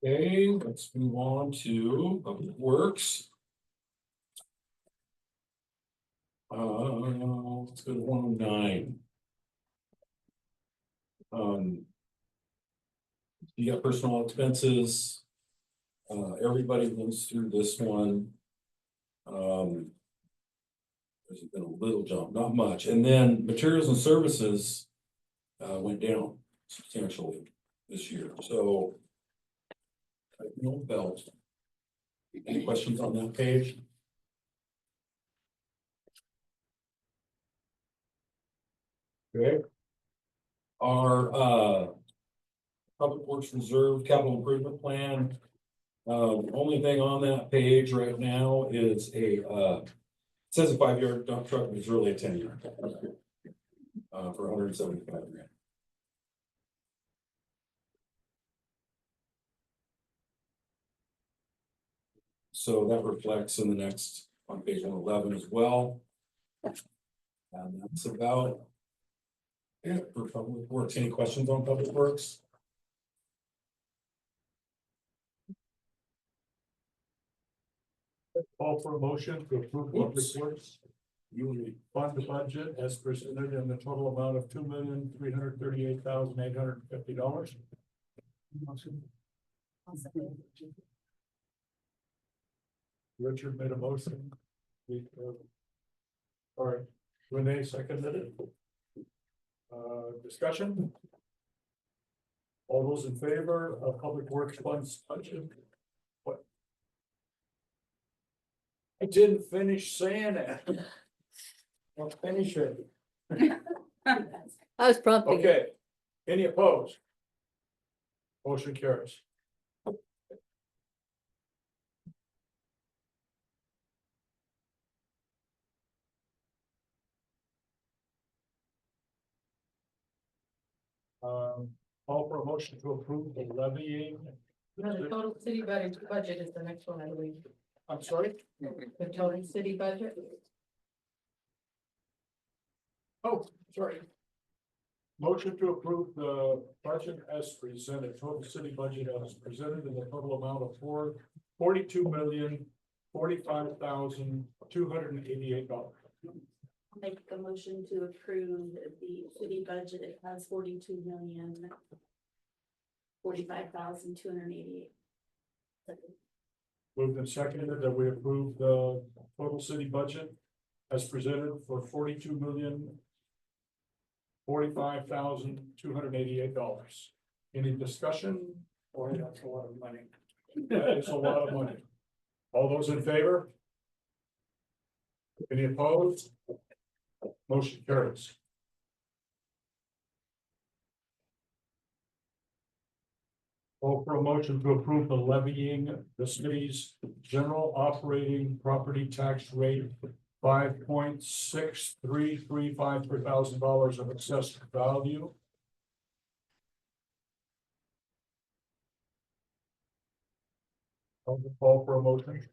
Okay, let's move on to Public Works. Let's go to 109. You got personal expenses. Everybody moves through this one. There's been a little jump, not much, and then materials and services went down substantially this year, so. No belt. Any questions on that page? Okay. Our Public Works Reserve Capital Improvement Plan. Only thing on that page right now is it says a 5-yard dump truck, but it's really a 10-yard. For $175,000. So that reflects in the next on page 111 as well. And that's about it for Public Works. Any questions on Public Works? Call for a motion to approve Public Works. Fund the budget as presented in the total amount of $2,338,850. Richard made a motion. All right, Renee seconded it. Discussion? All those in favor of Public Works funds budget? What? I didn't finish saying it. I'll finish it. I was prompting. Okay, any opposed? Motion carries. Call for a motion to approve the levying. No, the total city budget is the next one, I believe. I'm sorry? The total city budget. Oh, sorry. Motion to approve the budget as presented, total city budget as presented in the total amount of $42,045,288. Make a motion to approve the city budget. It has $42,045,288. Moved and seconded that we approve the total city budget as presented for $42,045,288. Any discussion? Boy, that's a lot of money. That is a lot of money. All those in favor? Any opposed? Motion carries. Call for a motion to approve the levying the city's general operating property tax rate 5.6335 per $1,000 of assessed value. Call for a motion.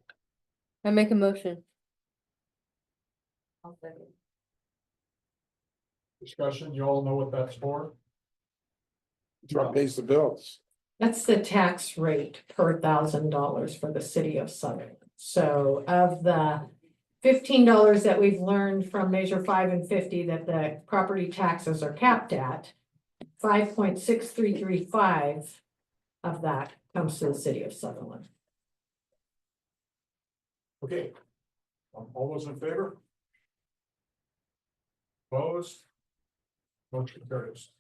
I make a motion. Discussion, you all know what that's for? What pays the bills? That's the tax rate per $1,000 for the city of Sutherland. So of the $15 that we've learned from Measure 5 and 50 that the property taxes are capped at, 5.6335 of that comes to the city of Sutherland. Okay. All those in favor? Opposed? Motion carries.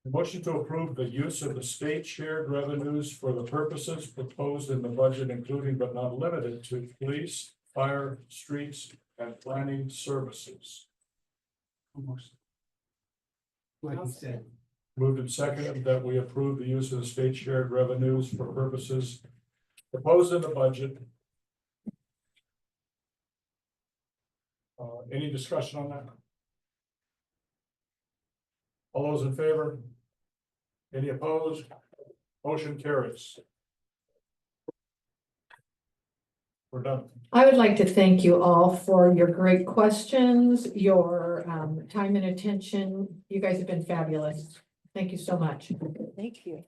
Motion to approve the use of the state shared revenues for the purposes proposed in the budget, including but not limited to police, fire, streets, and planning services. Almost. What he said. Moved and seconded that we approve the use of the state shared revenues for purposes proposed in the budget. Any discussion on that? All those in favor? Any opposed? Motion carries. We're done. I would like to thank you all for your great questions, your time and attention. You guys have been fabulous. Thank you so much. Thank you.